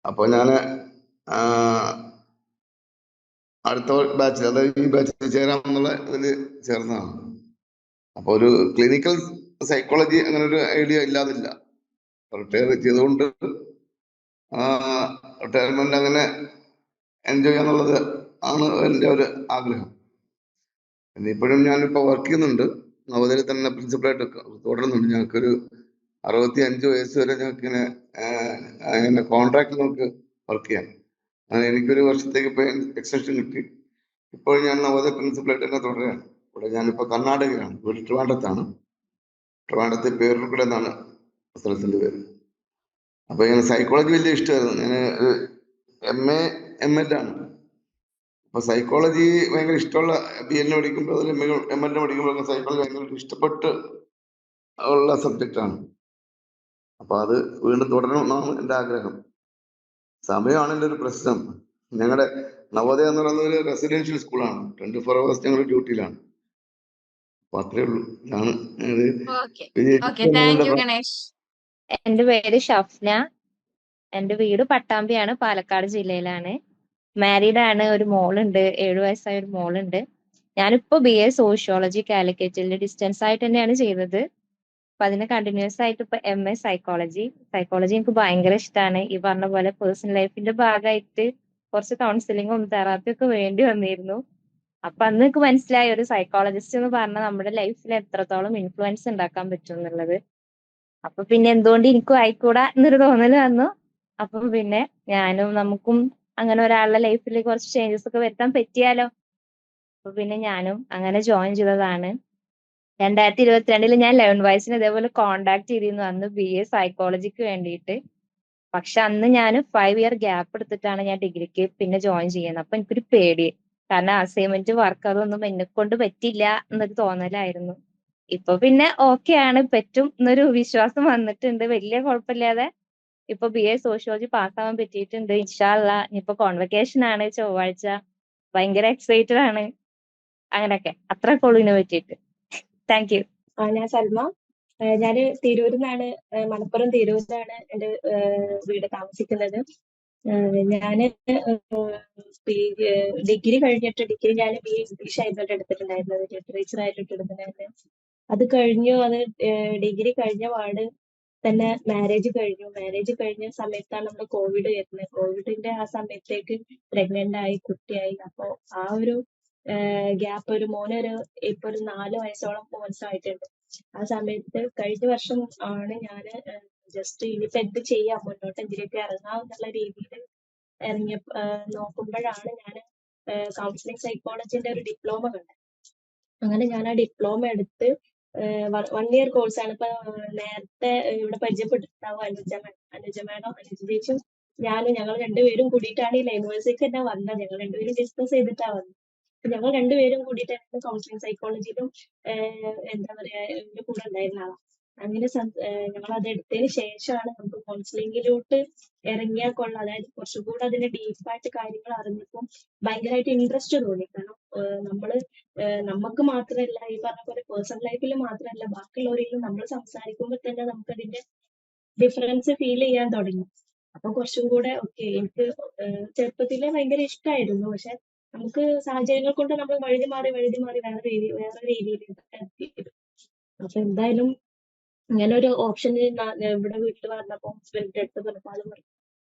അപ്പോൾ ഞാൻ അടുത്ത ബാച്ചിൽ, അതായത് ഈ ബാച്ചിൽ ചേരാമെന്നുള്ള ഇതിൽ ചേർന്നതാണ്. അപ്പോൾ ഒരു ക്ലിനിക്കൽ സൈക്കോളജി അങ്ങനെ ഒരു ഐഡിയ ഇല്ലാതില്ല. റിട്ടയർ ചെയ്തുകൊണ്ട് റിട്ടയർമെന്റ് അങ്ങനെ എൻജോയ് ചെയ്യാന്നുള്ളത് ആണ് എൻ്റെ ഒരു ആഗ്രഹം. പിന്നെ ഇപ്പോഴും ഞാനിപ്പോൾ വർക്ക് ചെയ്യുന്നുണ്ട്, നവോദയയിൽ തന്നെ പ്രിൻസിപ്പളായിട്ട് തുടരുന്നുണ്ട്. ഞങ്ങൾക്കൊരു 65 വയസ്സ് വരെ ഞങ്ങൾക്ക് ഇങ്ങനെ കോൺട്രാക്ട് നമുക്ക് വർക്ക് ചെയ്യാം. അങ്ങനെ എനിക്കൊരു വർഷത്തേക്ക് ഇപ്പോൾ എക്സ്റ്റൻഷൻ കിട്ടി. ഇപ്പോൾ ഞാൻ നവോദയ പ്രിൻസിപ്പളായിട്ട് തന്നെ തുടരുകയാണ്. ഇവിടെ ഞാനിപ്പോൾ കർണാടകയിലാണ്, വീട് ട്രിവാൻഡ്രത്താണ്. ട്രിവാൻഡ്രത്തെ പേരൂർക്കുട എന്നാണ് സ്ഥലത്തിൻ്റെ പേര്. അപ്പോൾ ഇങ്ങനെ സൈക്കോളജി വലിയ ഇഷ്ടമായിരുന്നു. ഞാൻ MA ML ആണ്. അപ്പോൾ സൈക്കോളജി ഭയങ്കര ഇഷ്ടമുള്ള, BL പഠിക്കുമ്പോൾ അതിൽ ML പഠിക്കുമ്പോൾ സൈക്കോളജി ഭയങ്കര ഇഷ്ടപ്പെട്ട് ഉള്ള സബ്ജക്റ്റാണ്. അപ്പോൾ അത് വീണ്ടും തുടരണമെന്നാണ് എൻ്റെ ആഗ്രഹം. സമയമാണ് എൻ്റെ ഒരു പ്രശ്നം. ഞങ്ങളുടെ നവോദയ എന്ന് പറയുന്നത് ഒരു റെസിഡൻഷ്യൽ സ്കൂളാണ്. 24 hours ഞങ്ങൾ ഡ്യൂട്ടിയിലാണ്. അപ്പൊ അത്രേ ഉള്ളൂ. ഇതാണ് താങ്ക് യു ഗണേഷ്. എന്റെ പേര് ഷഫ്ന. എന്റെ വീട് പട്ടാമ്പിയാണ്, പാലക്കാട് ജില്ലയിലാണ്. മാരീഡ് ആണ്, ഒരു മോളുണ്ട്, 7 വയസ്സായ ഒരു മോളുണ്ട്. ഞാനിപ്പോ BA സോഷ്യോളജി കാലിക്കറ്റിൽ ഡിസ്റ്റൻസ് ആയിട്ട് തന്നെയാണ് ചെയ്തത്. അപ്പൊ അതിന് കണ്ടിന്യൂസ് ആയിട്ട് ഇപ്പൊ MA സൈക്കോളജി എനിക്ക് ഭയങ്കര ഇഷ്ടമാണ്. ഈ പറഞ്ഞ പോലെ പേഴ്സണൽ ലൈഫിന്റെ ഭാഗമായിട്ട് കുറച്ച് കൗൺസിലിങ്ങും തെറാപ്പിയും ഒക്കെ വേണ്ടി വന്നിരുന്നു. അപ്പൊ അന്ന് എനിക്ക് മനസ്സിലായി ഒരു സൈക്കോളജിസ്റ്റ് എന്ന് പറഞ്ഞാൽ നമ്മുടെ ലൈഫിൽ എത്രത്തോളം ഇൻഫ്ലുവൻസ് ഉണ്ടാക്കാൻ പറ്റും എന്നുള്ളത്. അപ്പൊ പിന്നെ എന്തുകൊണ്ട് എനിക്കും ആയിക്കൂടാ എന്നൊരു തോന്നൽ വന്നു. അപ്പൊ പിന്നെ നമുക്കും അങ്ങനെ ഒരാളുടെ ലൈഫിൽ കുറച്ച് ചേഞ്ചസ് ഒക്കെ വരുത്താൻ പറ്റിയാലോ. അപ്പൊ പിന്നെ ഞാനും അങ്ങനെ ജോയിൻ ചെയ്തതാണ്. 2022 ഞാൻ ലെവൻ വയസ്സിന് ഇതേപോലെ കോണ്ടാക്ട് ചെയ്തിരുന്നു, അന്ന് BA സൈക്കോളജിക്ക് വേണ്ടിയിട്ട്. പക്ഷെ അന്ന് ഞാൻ 5 ഇയർ ഗ്യാപ്പ് എടുത്തിട്ടാണ് ഞാൻ ഡിഗ്രിക്ക് പിന്നെ ജോയിൻ ചെയ്യുന്നത്. അപ്പൊ എനിക്കൊരു പേടി, കാരണം അസൈൻമെന്റ് വർക്ക് അതൊന്നും എന്നെ കൊണ്ട് പറ്റില്ല എന്നൊരു തോന്നലായിരുന്നു. ഇപ്പൊ പിന്നെ ഓക്കെ ആണ്, പറ്റും എന്നൊരു വിശ്വാസം വന്നിട്ടുണ്ട്. വലിയ കുഴപ്പമില്ലാതെ ഇപ്പൊ BA സോഷ്യോളജി പാസ്സാവാൻ പറ്റിയിട്ടുണ്ട്. ഇൻഷാ അല്ലാഹ്. ഇനിയിപ്പോ കോൺവെക്കേഷൻ ആണ് ചൊവ്വാഴ്ച, ഭയങ്കര എക്സൈറ്റഡ് ആണ്. അങ്ങനെയൊക്കെ അത്രയൊക്കെ ഉള്ളൂ ഇതിനെ പറ്റിയിട്ട്. Thank you. ഞാൻ സൽമ. ഞാൻ തിരൂരിന്നാണ്, മലപ്പുറം തിരൂരിലാണ് എൻ്റെ വീട് താമസിക്കുന്നത്. ഞാന് ഡിഗ്രി കഴിഞ്ഞിട്ട്, ഡിഗ്രി ഞാൻ BA ഇംഗ്ലീഷ് ആയിരുന്നു എടുത്തിട്ടുണ്ടായിരുന്നത്, ലിറ്ററേച്ചർ ആയിട്ട് എടുത്തിട്ടുണ്ടായിരുന്നത്. അത് കഴിഞ്ഞു. അത് ഡിഗ്രി കഴിഞ്ഞ പാട് തന്നെ മാരേജ് കഴിഞ്ഞ സമയത്താണ് നമ്മുടെ കോവിഡ് വരുന്നത്. കോവിഡിന്റെ ആ സമയത്തേക്ക് പ്രഗ്നന്റ് ആയി, കുട്ടിയായി. അപ്പോ ആ ഒരു ഗ്യാപ്പ്, ഒരു ഇപ്പൊ ഒരു 4 വയസ്സോളം മോൻസായിട്ടുണ്ട്. ആ സമയത്ത് കഴിഞ്ഞ വർഷം ആണ് ഞാൻ ജസ്റ്റ് ഇനിയിപ്പോ എന്ത് ചെയ്യാം, മുന്നോട്ട് എന്തിലേക്ക് ഇറങ്ങാം എന്നുള്ള രീതിയിൽ നോക്കുമ്പോഴാണ് ഞാൻ കൗൺസിലിംഗ് സൈക്കോളജിന്റെ ഒരു ഡിപ്ലോമ കണ്ടത്. അങ്ങനെ ഞാൻ ആ ഡിപ്ലോമ എടുത്ത് 1 ഇയർ കോഴ്സാണ്. ഇപ്പൊ നേരത്തെ ഇവിടെ പരിചയപ്പെട്ടിട്ടുണ്ടാവും അനുജ മാഡം, അനുജ ചേച്ചിയും ഞങ്ങൾ രണ്ടുപേരും കൂടിയിട്ടാണ് ഈ യൂണിവേഴ്സിറ്റിക്ക് തന്നെ വന്നത്. ഞങ്ങൾ രണ്ടുപേരും ഡിസ്കസ് ചെയ്തിട്ടാണ് വന്നത്. ഞങ്ങൾ രണ്ടുപേരും കൂടിയിട്ടാണ് കൗൺസിലിംഗ് സൈക്കോളജിയിലും എന്താ പറയാ എന്റെ കൂടെ ഉണ്ടായിരുന്ന ആളാണ്. അങ്ങനെ ഞങ്ങൾ അത് എടുത്തതിന് ശേഷമാണ് നമുക്ക് കൗൺസിലിംഗിലോട്ട് ഇറങ്ങിയാൽ കൊള്ളാം. അതായത് കുറച്ചുകൂടെ അതിന്റെ ഡീപ്പായിട്ട് കാര്യങ്ങൾ അറിഞ്ഞപ്പോൾ ഭയങ്കരമായിട്ട് ഇൻട്രസ്റ്റ് തോന്നി. കാരണം നമുക്ക് മാത്രമല്ല, ഈ പറഞ്ഞ പോലെ പേഴ്സണൽ ലൈഫിൽ മാത്രമല്ല, ബാക്കിയുള്ളവരെയും നമ്മൾ സംസാരിക്കുമ്പോൾ തന്നെ നമുക്കതിന്റെ ഡിഫറൻസ് ഫീൽ ചെയ്യാൻ തുടങ്ങി. അപ്പൊ കുറച്ചും കൂടെ ഓക്കെ, എനിക്ക് ചെറുപ്പത്തിലെ ഭയങ്കര ഇഷ്ടമായിരുന്നു. പക്ഷെ നമുക്ക് സാഹചര്യങ്ങൾ കൊണ്ട് നമ്മൾ വഴുതി മാറി വേറെ രീതിയിലേക്ക് എത്തിയത്. അപ്പൊ എന്തായാലും ഇങ്ങനെ ഒരു ഓപ്ഷൻ ഇവിടെ വീട്ടിൽ പറഞ്ഞപ്പോ ഹസ്ബൻഡിന്റെ അടുത്ത് പറഞ്ഞപ്പോൾ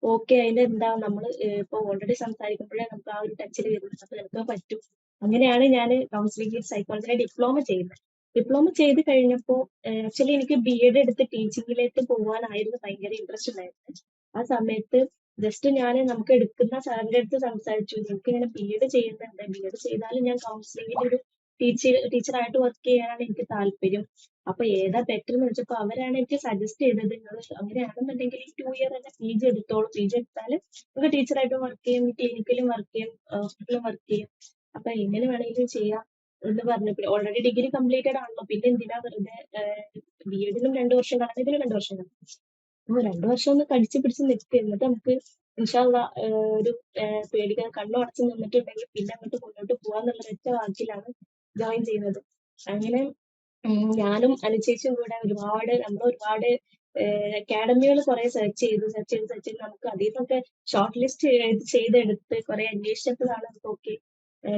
ഓക്കെ, അതിന്റെ എന്താ നമ്മൾ ഇപ്പൊ ഓൾറെഡി സംസാരിക്കുമ്പോഴേ നമുക്ക് ആ ഒരു ടച്ചിൽ വരുന്നത്. അപ്പൊ എനിക്ക് പറ്റും. അങ്ങനെയാണ് ഞാൻ കൗൺസിലിംഗ് സൈക്കോളജിയുടെ ഡിപ്ലോമ ചെയ്യുന്നത്. ഡിപ്ലോമ ചെയ്ത് കഴിഞ്ഞപ്പോൾ ആക്ച്വലി എനിക്ക് BEd എടുത്ത് ടീച്ചിങ്ങിലേക്ക് പോകാനായിരുന്നു ഭയങ്കര ഇൻട്രസ്റ്റ് ഉണ്ടായിരുന്നത്. ആ സമയത്ത് ജസ്റ്റ് നമുക്ക് എടുക്കുന്ന സാറിന്റെ അടുത്ത് സംസാരിച്ചു, എനിക്ക് ഇങ്ങനെ BEd ചെയ്യുന്നുണ്ട്, BEd ചെയ്താലും ഞാൻ കൗൺസിലിംഗിൽ ഒരു ടീച്ചറായിട്ട് വർക്ക് ചെയ്യാനാണ് എനിക്ക് താല്പര്യം. അപ്പൊ ഏതാ ബെറ്റർ എന്ന് വെച്ചപ്പോ അവരാണ് എനിക്ക് സജസ്റ്റ് ചെയ്തത്, നിങ്ങൾ അങ്ങനെയാണെന്നുണ്ടെങ്കിൽ 2 ഇയർ തന്നെ PG എടുത്തോളൂ. PG എടുത്താൽ നിങ്ങൾക്ക് ടീച്ചറായിട്ട് വർക്ക് ചെയ്യും, ക്ലിനിക്കലും വർക്ക് ചെയ്യും, ഹോസ്പിറ്റലും വർക്ക് ചെയ്യും. അപ്പൊ എങ്ങനെ വേണമെങ്കിലും ചെയ്യാം എന്ന് പറഞ്ഞപ്പോൾ ഓൾറെഡി ഡിഗ്രി കംപ്ലീറ്റഡ് ആണല്ലോ, പിന്നെ എന്തിനാ വെറുതെ BEdലും 2 വർഷം കാണാം, ഇതിലും 2 വർഷം കാണാം. അപ്പൊ 2 വർഷം ഒന്ന് കടിച്ചു പിടിച്ച് നിൽക്കുക, എന്നിട്ട് നമുക്ക് ഇൻഷാ അല്ലാഹ് ഒരു പേടിക്കാൻ കണ്ണു അടച്ചു നിന്നിട്ടുണ്ടെങ്കിൽ പിന്നെ അങ്ങോട്ട് മുന്നോട്ട് പോവാന്നുള്ള ഒറ്റ വാക്കിലാണ് ജോയിൻ ചെയ്യുന്നത്. അങ്ങനെ ഞാനും അനുചേച്ചിയും കൂടെ നമ്മൾ ഒരുപാട് അക്കാഡമികൾ കുറെ സെർച്ച് ചെയ്ത് നമുക്ക് അതിൽ നിന്നൊക്കെ ഷോർട്ട് ലിസ്റ്റ് ചെയ്തെടുത്ത് കുറെ അന്വേഷിച്ചപ്പോഴാണ് നമുക്ക് ഓക്കെ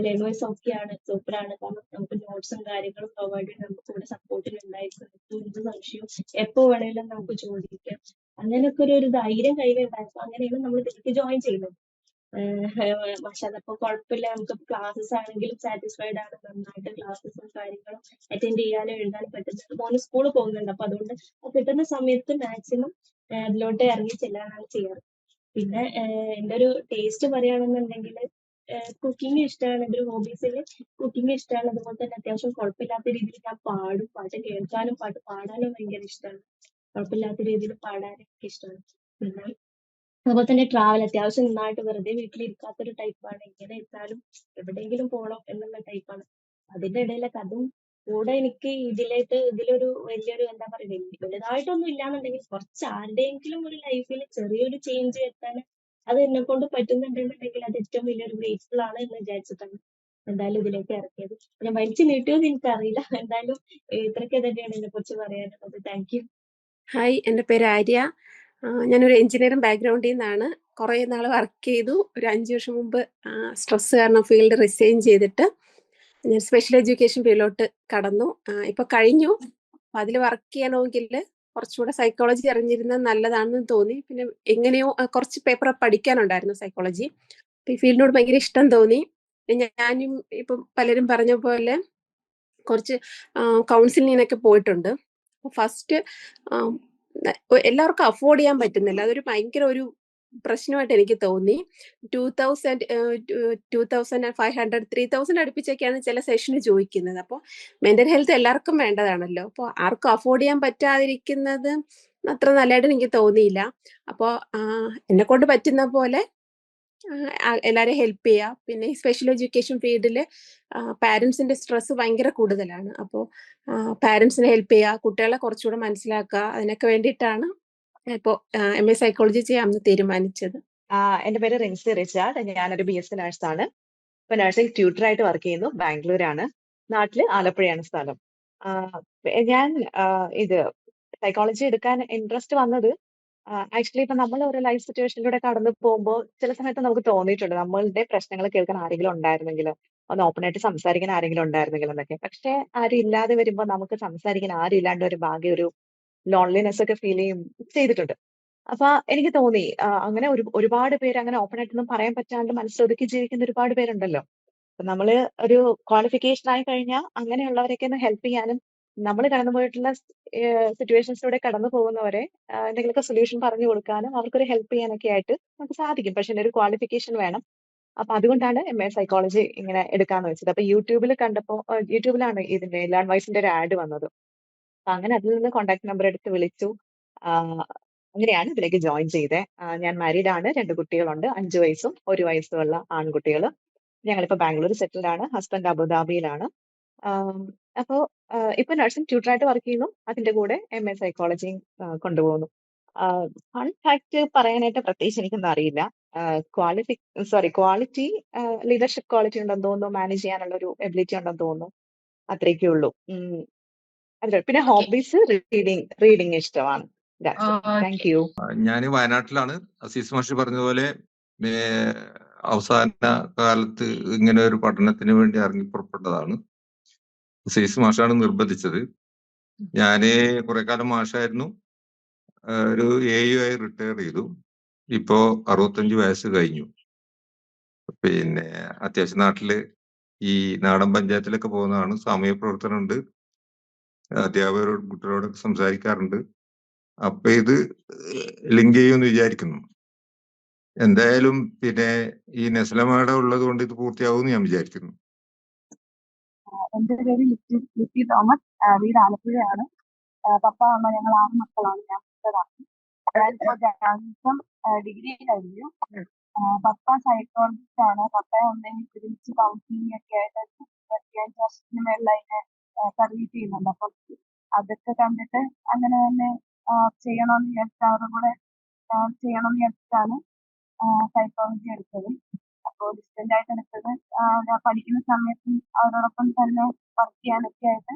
ലേണേഴ്സ് ഓക്കെയാണ്, സൂപ്പറാണ്. കാരണം നമുക്ക് നോട്ട്സും കാര്യങ്ങളും പ്രൊവൈഡ് ചെയ്ത് നമുക്ക് ഇവിടെ സപ്പോർട്ടിൽ ഉണ്ടായിരുന്നു. എന്ത് സംശയവും എപ്പോ വേണേലും നമുക്ക് ചോദിക്കാം. അങ്ങനെയൊക്കെ ഒരു ധൈര്യം കയ്യിലുണ്ടായിരുന്നു. അങ്ങനെയാണ് നമ്മൾ ഇതിലേക്ക് ജോയിൻ ചെയ്യുന്നത്. പക്ഷെ അതപ്പോ കുഴപ്പമില്ല, നമുക്ക് ക്ലാസ്സസ് ആണെങ്കിലും സാറ്റിസ്ഫൈഡ് ആണ്. നന്നായിട്ട് ക്ലാസ്സസും കാര്യങ്ങളും അറ്റൻഡ് ചെയ്യാനും എഴുതാനും പറ്റുന്നുണ്ട്. മോന് സ്കൂളിൽ പോകുന്നുണ്ട്, അപ്പൊ അതുകൊണ്ട് കിട്ടുന്ന സമയത്ത് മാക്സിമം അതിലോട്ട് ഇറങ്ങി ചെല്ലാനാണ് ചെയ്യാറ്. പിന്നെ എൻ്റെ ഒരു ടേസ്റ്റ് പറയുകയാണെന്നുണ്ടെങ്കിൽ കുക്കിംഗ് ഇഷ്ടമാണ്. എൻ്റെ ഒരു ഹോബീസിൽ കുക്കിംഗ് ഇഷ്ടമാണ്. അതുപോലെ തന്നെ അത്യാവശ്യം കുഴപ്പമില്ലാത്ത രീതിയിൽ ഞാൻ പാടും. പാട്ട് കേൾക്കാനും പാട്ട് പാടാനും ഭയങ്കര ഇഷ്ടമാണ്. കുഴപ്പമില്ലാത്ത രീതിയിൽ പാടാനൊക്കെ ഇഷ്ടമാണ്. പിന്നെ അതുപോലെ തന്നെ ട്രാവൽ അത്യാവശ്യം നന്നായിട്ട് വെറുതെ വീട്ടിലിരിക്കാത്തൊരു ടൈപ്പാണ്. എങ്ങനെ ഇരുന്നാലും എവിടെയെങ്കിലും പോകണം എന്നുള്ള ടൈപ്പാണ്. അതിന്റെ ഇടയിലൊക്കെ അതും കൂടെ എനിക്ക് ഇതിലൊരു വലിയൊരു എന്താ പറയുക, വലുതായിട്ടൊന്നും ഇല്ലാന്നുണ്ടെങ്കിൽ കുറച്ച് ആരുടെയെങ്കിലും ഒരു ലൈഫിൽ ചെറിയൊരു ചേഞ്ച് എത്താൻ അത് എന്നെ കൊണ്ട് പറ്റുന്നുണ്ടെന്നുണ്ടെങ്കിൽ അത് ഏറ്റവും വലിയൊരു ഗ്രേറ്റ്ഫുൾ ആണ് എന്ന് വിചാരിച്ചിട്ടാണ് എന്തായാലും ഇതിലേക്ക് ഇറക്കിയത്. ഞാൻ വലിച്ചു നീട്ടിയോന്ന് എനിക്കറിയില്ല. എന്തായാലും ഇത്രയൊക്കെ തന്നെയാണ് ഇതിനെ കുറിച്ച് പറയാനുള്ളത്. Thank you. ഹായ്, എൻ്റെ പേര് ആര്യ. ഞാനൊരു എഞ്ചിനീയറിംഗ് ബാക്ക്ഗ്രൗണ്ടിൽ നിന്നാണ്. കുറേ നാൾ വർക്ക് ചെയ്തു. ഒരു 5 വർഷം മുമ്പ് സ്ട്രെസ് കാരണം ഫീൽഡ് റിസൈൻ ചെയ്തിട്ട് ഞാൻ സ്പെഷ്യൽ എഡ്യൂക്കേഷൻ ഫീൽഡിലോട്ട് കടന്നു. ഇപ്പോൾ കഴിഞ്ഞു. അപ്പം അതിൽ വർക്ക് ചെയ്യണമെങ്കിൽ കുറച്ചുകൂടെ സൈക്കോളജി അറിഞ്ഞിരുന്നത് നല്ലതാണെന്ന് തോന്നി. പിന്നെ എങ്ങനെയോ കുറച്ച് പേപ്പർ പഠിക്കാനുണ്ടായിരുന്നു സൈക്കോളജി. അപ്പം ഈ ഫീൽഡിനോട് ഭയങ്കര ഇഷ്ടം തോന്നി. ഞാനും ഇപ്പം പലരും പറഞ്ഞ പോലെ കുറച്ച് കൗൺസിലിങ്ങിനൊക്കെ പോയിട്ടുണ്ട്. ഫസ്റ്റ് എല്ലാവർക്കും അഫോർഡ് ചെയ്യാൻ പറ്റുന്നില്ല. അതൊരു ഭയങ്കര ഒരു പ്രശ്നമായിട്ട് എനിക്ക് തോന്നി. 2,500 3,000 അടുപ്പിച്ചൊക്കെയാണ് ചില സെഷന് ചോദിക്കുന്നത്. അപ്പോൾ മെന്റൽ ഹെൽത്ത് എല്ലാവർക്കും വേണ്ടതാണല്ലോ. അപ്പോൾ ആർക്കും അഫോർഡ് ചെയ്യാൻ പറ്റാതിരിക്കുന്നത് അത്ര നല്ലതായിട്ട് എനിക്ക് തോന്നിയില്ല. അപ്പോൾ എന്നെ കൊണ്ട് പറ്റുന്ന പോലെ എല്ലാവരെയും ഹെൽപ്പ് ചെയ്യുക. പിന്നെ ഈ സ്പെഷ്യൽ എഡ്യൂക്കേഷൻ ഫീൽഡിൽ പാരൻസിന്റെ സ്ട്രെസ് ഭയങ്കര കൂടുതലാണ്. അപ്പോൾ പാരൻസിനെ ഹെൽപ്പ് ചെയ്യുക, കുട്ടികളെ കുറച്ചുകൂടെ മനസ്സിലാക്കുക. അതിനൊക്കെ വേണ്ടിയിട്ടാണ് ഇപ്പോൾ MA സൈക്കോളജി ചെയ്യാമെന്ന് തീരുമാനിച്ചത്. എൻ്റെ പേര് റിൻസി റിച്ചാർഡ്. ഞാനൊരു BSc നഴ്സാണ്. ഇപ്പൊ നഴ്സിംഗ് ട്യൂട്ടറായിട്ട് വർക്ക് ചെയ്യുന്നു. ബാംഗ്ലൂരാണ്. നാട്ടില് ആലപ്പുഴയാണ് സ്ഥലം. ഞാൻ ഇത് സൈക്കോളജി എടുക്കാൻ ഇൻട്രസ്റ്റ് വന്നത് ആക്ച്വലി ഇപ്പൊ നമ്മൾ ഒരു ലൈഫ് സിറ്റുവേഷനിലൂടെ കടന്നു പോകുമ്പോൾ ചില സമയത്ത് നമുക്ക് തോന്നിയിട്ടുണ്ട് നമ്മളുടെ പ്രശ്നങ്ങൾ കേൾക്കാൻ ആരെങ്കിലും ഉണ്ടായിരുന്നെങ്കിൽ, ഒന്ന് ഓപ്പൺ ആയിട്ട് സംസാരിക്കാൻ ആരെങ്കിലും ഉണ്ടായിരുന്നെങ്കിൽ എന്നൊക്കെ. പക്ഷെ ആരും ഇല്ലാതെ വരുമ്പോൾ നമുക്ക് സംസാരിക്കാൻ ആരും ഇല്ലാണ്ട് ഒരു ഒരു ലോൺലിനെസ് ഒക്കെ ഫീൽ ചെയ്തിട്ടുണ്ട്. അപ്പൊ എനിക്ക് തോന്നി അങ്ങനെ ഒരുപാട് പേര് അങ്ങനെ ഓപ്പൺ ആയിട്ടൊന്നും പറയാൻ പറ്റാണ്ട് മനസ്സൊതുക്കി ജീവിക്കുന്ന ഒരുപാട് പേരുണ്ടല്ലോ. അപ്പൊ നമ്മള് ഒരു ക്വാളിഫിക്കേഷൻ ആയി കഴിഞ്ഞാൽ അങ്ങനെയുള്ളവരെയൊക്കെ ഒന്ന് ഹെൽപ്പ് ചെയ്യാനും നമ്മൾ കടന്നുപോയിട്ടുള്ള സിറ്റുവേഷൻസിലൂടെ കടന്നു പോകുന്നവരെ എന്തെങ്കിലുമൊക്കെ സൊല്യൂഷൻ പറഞ്ഞു കൊടുക്കാനും അവർക്കൊരു ഹെൽപ്പ് ചെയ്യാനൊക്കെ ആയിട്ട് നമുക്ക് സാധിക്കും. പക്ഷെ ഒരു ക്വാളിഫിക്കേഷൻ വേണം. അപ്പൊ അതുകൊണ്ടാണ് MA സൈക്കോളജി ഇങ്ങനെ എടുക്കാന്ന് വെച്ചത്. അപ്പൊ യൂട്യൂബിൽ കണ്ടപ്പോ യൂട്യൂബിലാണ് ഇതിന്റെ ലേൺ വൈസിന്റെ ഒരു ആഡ് വന്നത്. അപ്പൊ അങ്ങനെ അതിൽ നിന്ന് കോൺടാക്ട് നമ്പർ എടുത്ത് വിളിച്ചു. അങ്ങനെയാണ് ഇതിലേക്ക് ജോയിൻ ചെയ്തത്. ഞാൻ മാരീഡ് ആണ്. 2 കുട്ടികളുണ്ട്. 5 വയസ്സും 1 വയസ്സും ഉള്ള ആൺകുട്ടികൾ. ഞങ്ങളിപ്പോ ബാംഗ്ലൂർ സെറ്റിൽഡ് ആണ്. ഹസ്ബൻഡ് അബുദാബിയിലാണ്. അപ്പോ ഇപ്പൊ നഴ്സിംഗ് ട്യൂട്ടറായിട്ട് വർക്ക് ചെയ്യുന്നു. അതിന്റെ കൂടെ MA സൈക്കോളജി കൊണ്ടുപോകുന്നു. ഫൺ ഫാക്ട് പറയാനായിട്ട് പ്രത്യേകിച്ച് എനിക്കൊന്നും അറിയില്ല. ക്വാളിറ്റി ലീഡർഷിപ്പ് ക്വാളിറ്റി ഉണ്ടെന്ന് തോന്നുന്നു. മാനേജ് ചെയ്യാനുള്ള ഒരു എബിലിറ്റി ഉണ്ടെന്ന് തോന്നുന്നു. അത്രയൊക്കെ ഉള്ളൂ. പിന്നെ ഹോബീസ് റീഡിങ് ഇഷ്ടമാണ്. Thank you. ഞാൻ വയനാട്ടിലാണ്. അസീസ് മാഷ് പറഞ്ഞതുപോലെ അവസാന കാലത്ത് ഇങ്ങനെ ഒരു പഠനത്തിന് വേണ്ടി ഇറങ്ങി പുറപ്പെട്ടതാണ്. അസീസ് മാഷാണ് നിർബന്ധിച്ചത്. ഞാന് കുറെ കാലം മാഷായിരുന്നു. ഒരു AU ആയി റിട്ടയർ ചെയ്തു. ഇപ്പോ 65 വയസ്സ് കഴിഞ്ഞു. പിന്നെ അത്യാവശ്യം നാട്ടില് ഈ നാടൻ പഞ്ചായത്തിലൊക്കെ പോകുന്നതാണ്. സാമൂഹ്യ പ്രവർത്തനം ഉണ്ട്. അധ്യാപകരോട് കുട്ടികളോടൊക്കെ സംസാരിക്കാറുണ്ട്. അപ്പൊ ഇത് ലിങ്ക് ചെയ്യുമെന്ന് വിചാരിക്കുന്നു. എന്തായാലും പിന്നെ ഈ നെസ്ലമാട ഉള്ളത് കൊണ്ട് ഇത് പൂർത്തിയാവുമെന്ന് ഞാൻ വിചാരിക്കുന്നു. എൻ്റെ പേര് ലിറ്റി തോമസ്. വീട് ആലപ്പുഴയാണ്. പപ്പ അമ്മ ഞങ്ങൾ 6 മക്കളാണ്. ഞാൻ ഞാനിപ്പോ ജേർണലിസം ഡിഗ്രി കഴിഞ്ഞു. പപ്പ സൈക്കോളജിസ്റ്റ് ആണ്. പപ്പയും അമ്മയും ഒരുമിച്ച് കൗൺസിലിംഗ് ഒക്കെ ആയിട്ട് 25 വർഷത്തിന് മേളിൽ അതിനെ സർവീസ് ചെയ്യുന്നുണ്ട്. അപ്പൊ അതൊക്കെ കണ്ടിട്ട് അങ്ങനെ തന്നെ ചെയ്യണമെന്ന് വിചാരിച്ച അവരുടെ കൂടെ ചെയ്യണമെന്ന് വിചാരിച്ചിട്ടാണ് സൈക്കോളജി എടുത്തത്. അപ്പോൾ ഡിസ്റ്റന്റ് ആയിട്ട് എടുത്തത് പഠിക്കുന്ന സമയത്തും അവരോടൊപ്പം തന്നെ വർക്ക് ചെയ്യാനൊക്കെ ആയിട്ട്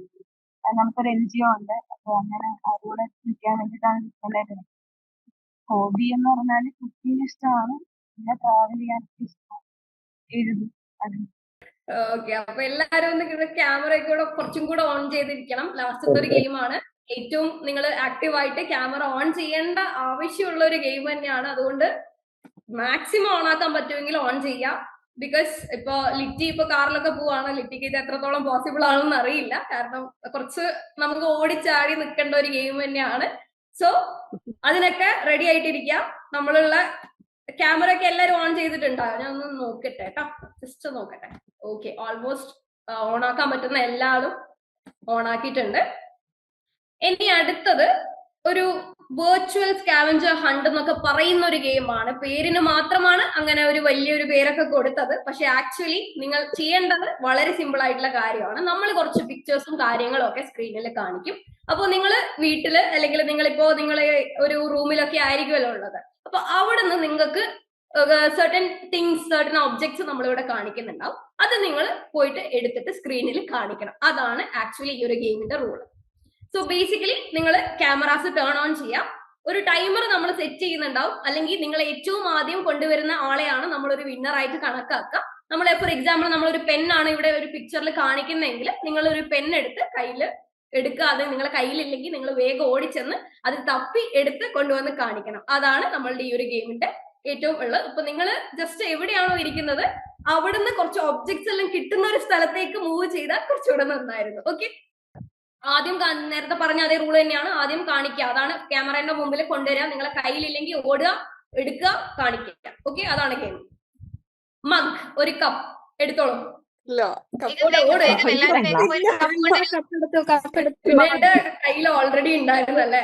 നമുക്കൊരു NGO ഉണ്ട്. അപ്പൊ അങ്ങനെ അതുകൂടെ നിൽക്കാൻ വേണ്ടിയിട്ടാണ് ഡിപ്പെൻഡ്. ഹോബി എന്ന് പറഞ്ഞാൽ കുക്കിംഗ് ഇഷ്ടമാണ്, പിന്നെ ട്രാവൽ ചെയ്യാൻ ഇഷ്ടമാണ്, എഴുതും. അത് ഓക്കെ, അപ്പൊ എല്ലാരും ഒന്ന് ക്യാമറ കൂടെ കുറച്ചും കൂടെ ഓൺ ചെയ്തിരിക്കണം. ലാസ്റ്റത്തെ ഒരു ഗെയിമാണ്. ഏറ്റവും നിങ്ങൾ ആക്റ്റീവായിട്ട് ക്യാമറ ഓൺ ചെയ്യേണ്ട ആവശ്യമുള്ള ഒരു ഗെയിം തന്നെയാണ്. അതുകൊണ്ട് മാക്സിമം ഓൺ ആക്കാൻ പറ്റുമെങ്കിൽ ഓൺ ചെയ്യാം. ബിക്കോസ് ഇപ്പൊ ലിറ്റി ഇപ്പൊ കാറിലൊക്കെ പോവാണ്, ലിറ്റിക്ക് ഇത് എത്രത്തോളം പോസിബിൾ ആണെന്ന് അറിയില്ല. കാരണം കുറച്ച് നമുക്ക് ഓടിച്ചാടി നിൽക്കേണ്ട ഒരു ഗെയിം തന്നെയാണ്. സോ അതിനൊക്കെ റെഡി ആയിട്ടിരിക്കാം. നമ്മളുള്ള ക്യാമറ ഒക്കെ എല്ലാരും ഓൺ ചെയ്തിട്ടുണ്ടാവും. ഞാൻ ഒന്ന് നോക്കട്ടെ കേട്ടോ, ജസ്റ്റ് നോക്കട്ടെ. ഓക്കെ, ഓൾമോസ്റ്റ് ഓൺ ആക്കാൻ പറ്റുന്ന എല്ലാവരും ഓൺ ആക്കിയിട്ടുണ്ട്. ഇനി അടുത്തത് ഒരു വെർച്വൽ സ്കാവഞ്ചർ ഹണ്ട് എന്നൊക്കെ പറയുന്ന ഒരു ഗെയിമാണ്. പേരിന് മാത്രമാണ് അങ്ങനെ ഒരു വലിയൊരു പേരൊക്കെ കൊടുത്തത്. പക്ഷെ ആക്ച്വലി നിങ്ങൾ ചെയ്യേണ്ടത് വളരെ സിമ്പിൾ ആയിട്ടുള്ള കാര്യമാണ്. നമ്മൾ കുറച്ച് പിക്ചേഴ്സും കാര്യങ്ങളും ഒക്കെ സ്ക്രീനിൽ കാണിക്കും. അപ്പോൾ നിങ്ങൾ വീട്ടില് അല്ലെങ്കിൽ നിങ്ങളിപ്പോ ഒരു റൂമിലൊക്കെ ആയിരിക്കുമല്ലോ ഉള്ളത്. അപ്പൊ അവിടെ നിന്ന് നിങ്ങൾക്ക് സർട്ടൻ തിങ്സ്, സർട്ടൻ ഒബ്ജക്ട്സ് നമ്മളിവിടെ കാണിക്കുന്നുണ്ടാവും. അത് നിങ്ങൾ പോയിട്ട് എടുത്തിട്ട് സ്ക്രീനിൽ കാണിക്കണം. അതാണ് ആക്ച്വലി ഈ ഒരു ഗെയിമിന്റെ റൂള്. സോ ബേസിക്കലി നിങ്ങൾ ക്യാമറാസ് ടേൺ ഓൺ ചെയ്യാം. ഒരു ടൈമർ നമ്മൾ സെറ്റ് ചെയ്യുന്നുണ്ടാവും. അല്ലെങ്കിൽ നിങ്ങൾ ഏറ്റവും ആദ്യം കൊണ്ടുവരുന്ന ആളെയാണ് നമ്മളൊരു വിന്നർ ആയിട്ട് കണക്കാക്കുക. നമ്മൾ ഫോർ എക്സാമ്പിൾ നമ്മളൊരു പെന്നാണ് ഇവിടെ ഒരു പിക്ചറിൽ കാണിക്കുന്നതെങ്കിൽ നിങ്ങൾ ഒരു പെൻ എടുത്ത് കയ്യിൽ എടുക്കുക. അത് നിങ്ങളുടെ കയ്യിലില്ലെങ്കിൽ നിങ്ങൾ വേഗം ഓടിച്ചെന്ന് അത് തപ്പി എടുത്ത് കൊണ്ടുവന്ന് കാണിക്കണം. അതാണ് നമ്മളുടെ ഈ ഒരു ഗെയിമിന്റെ ഏറ്റവും ഉള്ളത്. ഇപ്പൊ നിങ്ങൾ ജസ്റ്റ് എവിടെയാണോ ഇരിക്കുന്നത് അവിടുന്ന് കുറച്ച് ഒബ്ജക്ട്സ് എല്ലാം കിട്ടുന്ന ഒരു സ്ഥലത്തേക്ക് മൂവ് ചെയ്താൽ കുറച്ചുകൂടെ നന്നായിരുന്നു. ഓക്കെ, ആദ്യം നേരത്തെ പറഞ്ഞ അതേ റൂൾ തന്നെയാണ്. ആദ്യം കാണിക്കുക, അതാണ് ക്യാമറയുടെ മുമ്പിൽ കൊണ്ടുവരിക. നിങ്ങളെ കയ്യിലില്ലെങ്കിൽ ഓടുക, എടുക്കുക, കാണിക്കുക. ഓക്കെ, അതാണ് ഗെയിം. മഗ്, ഒരു കപ്പ് എടുത്തോളൂ. എന്റെ കയ്യിൽ ഓൾറെഡി ഉണ്ടായിരുന്നല്ലേ,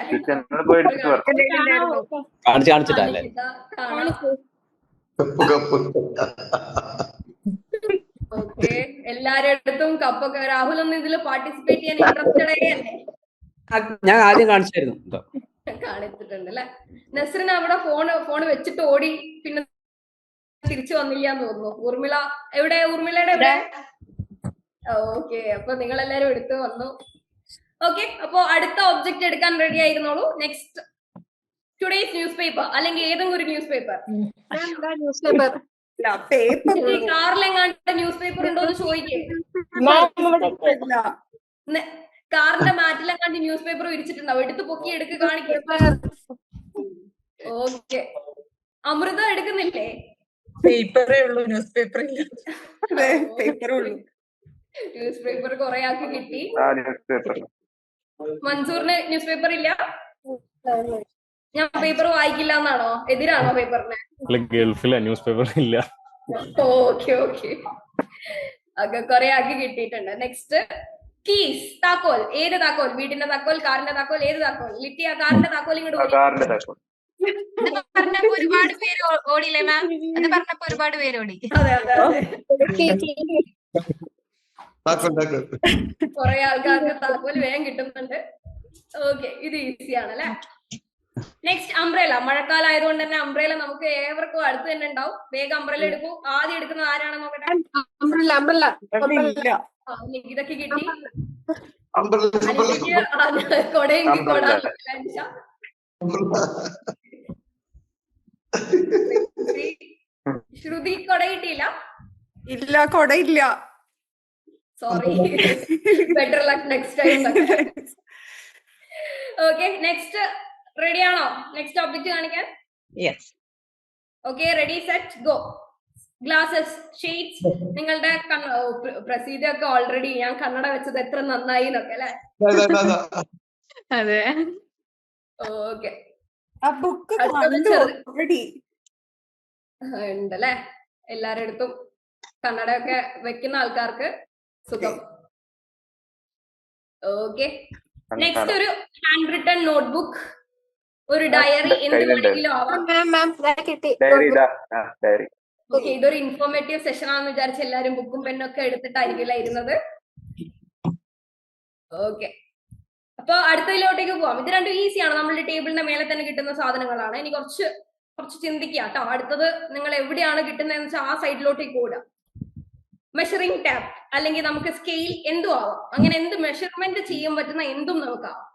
ഓക്കെ. എല്ലാരും അടുത്തും കപ്പൊക്കെ. രാഹുൽ ഒന്നും ഇതിൽ പാർട്ടിസിപ്പേറ്റ് ചെയ്യാൻ ഇൻട്രസ്റ്റഡ് അല്ലേ? ഞാൻ ആദ്യം കാണിച്ചായിരുന്നു, കാണിച്ചിട്ടുണ്ട് അല്ലെ. നസ്രിന് അവിടെ ഫോൺ വെച്ചിട്ട് ഓടി, പിന്നെ തിരിച്ചു വന്നില്ല എന്ന് തോന്നുന്നു. ഊർമിള എവിടെ? ഊർമിളയുടെ എവിടെ? ഓക്കെ, അപ്പൊ നിങ്ങൾ എല്ലാരും എടുത്തു വന്നു. ഓക്കെ, അപ്പൊ അടുത്ത ഒബ്ജക്ട് എടുക്കാൻ റെഡി ആയിരുന്നോളൂ. നെക്സ്റ്റ് ടുഡേസ് ന്യൂസ് പേപ്പർ, അല്ലെങ്കിൽ ഏതെങ്കിലും ഒരു ന്യൂസ് പേപ്പർ. കാറിലെങ്ങാണ്ട് ന്യൂസ് പേപ്പർ ഉണ്ടോ എന്ന് ചോദിക്കേ. കാറിന്റെ മാറ്റിലെങ്ങാണ്ട് ന്യൂസ് പേപ്പർ വിരിച്ചിട്ടുണ്ടാവും. എടുത്ത് പൊക്കി എടുക്ക് കാണിക്കേ. ഓക്കെ, അമൃത എടുക്കുന്നില്ലേ? പേപ്പറേ ഉള്ളൂ, ന്യൂസ് പേപ്പർ ഇല്ല. ന്യൂസ് പേപ്പർ കുറെ ആൾക്ക് കിട്ടി. മൻസൂറിന് ന്യൂസ് പേപ്പർ ഇല്ല. ഞാൻ പേപ്പർ വായിക്കില്ല എന്നാണോ? എതിരാണോ പേപ്പറിന്? ഗൾഫിലെ ന്യൂസ് പേപ്പർ ഇല്ല. ഓക്കെ ഓക്കെ, ഒക്കെ കുറെ ആക്കി കിട്ടിയിട്ടുണ്ട്. നെക്സ്റ്റ് കീസ്, താക്കോൽ. ഏത് താക്കോൽ? വീടിന്റെ താക്കോൽ, കാറിന്റെ താക്കോൽ, ഏത് താക്കോൽ? ലിറ്റിയ കാറിന്റെ താക്കോൽ ഇങ്ങോട്ട് പറഞ്ഞപ്പോ ഒരുപാട് പേര് ഓടിയില്ലേ മാം? അത് പറഞ്ഞപ്പോ ഒരുപാട് പേര് ഓടി. കുറെ ആൾക്കാർക്ക് താക്കോൽ വേഗം കിട്ടുന്നുണ്ട്. ഓക്കെ, ഇത് ഈസിയാണ് അല്ലെ. Next umbrella. മഴക്കാലം ആയതുകൊണ്ട് തന്നെ അംബ്രേല നമുക്ക് ഏവർക്കും അടുത്ത് തന്നെ ഉണ്ടാവും. വേഗം അംബ്രേല എടുക്കൂ. ആദ്യം എടുക്കുന്നത് ആരാണെന്ന് നോക്കട്ടെ. ഇതൊക്കെ കിട്ടി. കൊടയെങ്കിൽ കൊട. ശ്രുതി കൊട കിട്ടിയില്ല. ഇല്ല, കൊടയില്ല. Sorry, better luck next time. Okay, next ready ആണോ? നെക്സ്റ്റ് ഒബ്ജക്റ്റ് കാണിക്കാൻ. Okay, ready set go. Glasses, shades. നിങ്ങളുടെ പ്രസീത ഒക്കെ ഓൾറെഡി ഞാൻ കണ്ണട വെച്ചത് എത്ര നന്നായി എന്നൊക്കെ അല്ലെ. അതെ, ഓക്കെ. ഉണ്ടല്ലേ എല്ലാരുടെ അടുത്തും കണ്ണടയൊക്കെ വെക്കുന്ന ആൾക്കാർക്ക് സുഖം. ഓക്കെ, നെക്സ്റ്റ് ഒരു ഹാൻഡ് റിട്ടൺ നോട്ട്ബുക്ക്, ഒരു ഡയറി, എന്ത് വേണമെങ്കിലും ആവാം. ഓക്കെ, ഇതൊരു ഇൻഫോർമേറ്റീവ് സെഷൻ ആണെന്ന് വിചാരിച്ച് എല്ലാരും ബുക്കും പെന്നും ഒക്കെ എടുത്തിട്ടായിരിക്കില്ല ഇരുന്നത്. ഓക്കെ, അപ്പൊ അടുത്തതിലോട്ടേക്ക് പോവാം. ഇത് രണ്ടും ഈസിയാണ്, നമ്മളുടെ ടേബിളിന്റെ മേലെ തന്നെ കിട്ടുന്ന സാധനങ്ങളാണ്. ഇനി കുറച്ച് ചിന്തിക്കുക കേട്ടോ. അടുത്തത് നിങ്ങൾ എവിടെയാണ് കിട്ടുന്നതെന്ന് വെച്ചാൽ ആ സൈഡിലോട്ടേക്ക് ഓടുക. മെഷറിംഗ് ടാപ്പ് അല്ലെങ്കിൽ നമുക്ക് സ്കെയിൽ എന്തും ആവാം. അങ്ങനെ എന്ത് മെഷർമെന്റ് ചെയ്യാൻ പറ്റുന്ന എന്തും നമുക്കാവാം.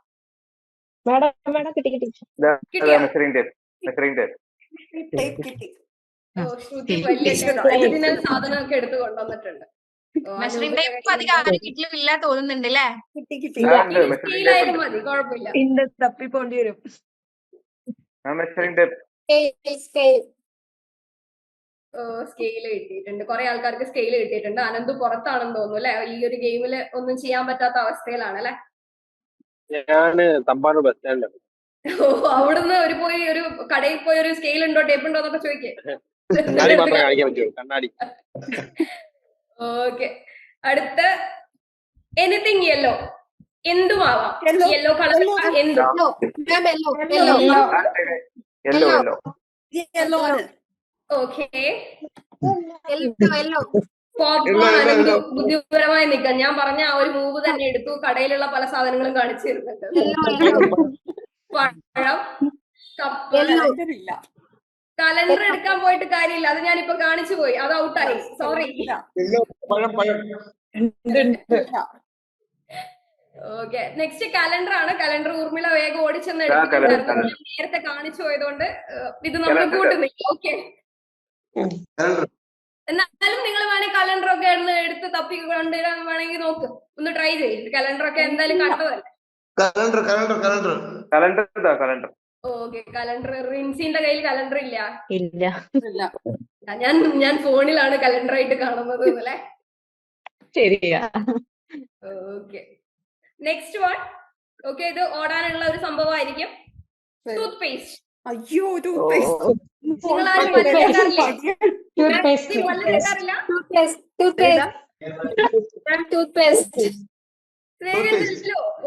കിട്ടിയോ? ശ്രുതി വലിയ ഒറിജിനൽ സാധനമൊക്കെ എടുത്ത് കൊണ്ടുവന്നിട്ടുണ്ട്. മെഷറിംഗ് ടൈപ്പ് അധികം ആരും കിട്ടില്ല തോന്നുന്നുണ്ട് അല്ലേ? സ്കെയിലായാലും മതി, കുഴപ്പമില്ല. തപ്പിപ്പോണ്ടി വരും. സ്കെയിൽ കിട്ടിയിട്ടുണ്ട്, കുറെ ആൾക്കാർക്ക് സ്കെയിൽ കിട്ടിയിട്ടുണ്ട്. അനന്ത് പുറത്താണെന്ന് തോന്നുന്നു അല്ലെ? ഈ ഒരു ഗെയിമില് ഒന്നും ചെയ്യാൻ പറ്റാത്ത അവസ്ഥയിലാണ് അല്ലെ? ഞാന് തമ്പാനൂർ ബസ് സ്റ്റാൻഡിലാണ്. അവിടുന്ന് ഒരു കടയിൽ പോയി ഒരു സ്കെയിൽ ഉണ്ടോ ടേപ്പ് ഉണ്ടോ എന്നൊക്കെ ചോദിക്കേ. കണ്ണാടി മാത്രമേ കാണിക്കാൻ പറ്റുള്ളൂ, കണ്ണാടി. ഓക്കെ, അടുത്ത എനിത്തിങ് യെല്ലോ. എന്തുമാവാം. യെല്ലോ കളർ എന്തും. ഓക്കെ, ബുദ്ധിപരമായി നിൽക്കാൻ ഞാൻ പറഞ്ഞ ആ ഒരു മൂവ് തന്നെ എടുത്തു. കടയിലുള്ള പല സാധനങ്ങളും കാണിച്ചു തരുന്നുണ്ട്. പഴം, കപ്പ്. കലണ്ടർ എടുക്കാൻ പോയിട്ട് കാര്യമില്ല, അത് ഞാനിപ്പോ കാണിച്ചു പോയി, അത് ഔട്ടായി, സോറി. ഓക്കെ, നെക്സ്റ്റ് കലണ്ടർ ആണ്. കലണ്ടർ ഊർമിള വേഗം ഓടിച്ചെന്ന് എടുത്തിട്ടുണ്ടായിരുന്നു. നേരത്തെ കാണിച്ചു പോയതുകൊണ്ട് ഇത് നമ്മൾ കൂട്ടുന്നില്ല. ഓക്കെ, എന്നാലും നിങ്ങൾ വേണമെങ്കിൽ കലണ്ടർ ഒക്കെ എടുത്ത് തപ്പി കൊണ്ടുവരാൻ വേണമെങ്കിൽ നോക്ക്, ഒന്ന് ട്രൈ ചെയ്യും. കലണ്ടർ ഒക്കെ എന്തായാലും കണ്ടതല്ലേ. Okay, calendar. റിൻസിന്റെ കയ്യിൽ കലണ്ടർ ഇല്ല. ഞാൻ ഫോണിലാണ് കലണ്ടർ ആയിട്ട് കാണുന്നത് അല്ലേ? ശരിയാ. Okay, next one. ഓക്കെ, ഇത് ഓടാനുള്ള ഒരു സംഭവമായിരിക്കും. Tooth paste. അയ്യോ, നിങ്ങളാരും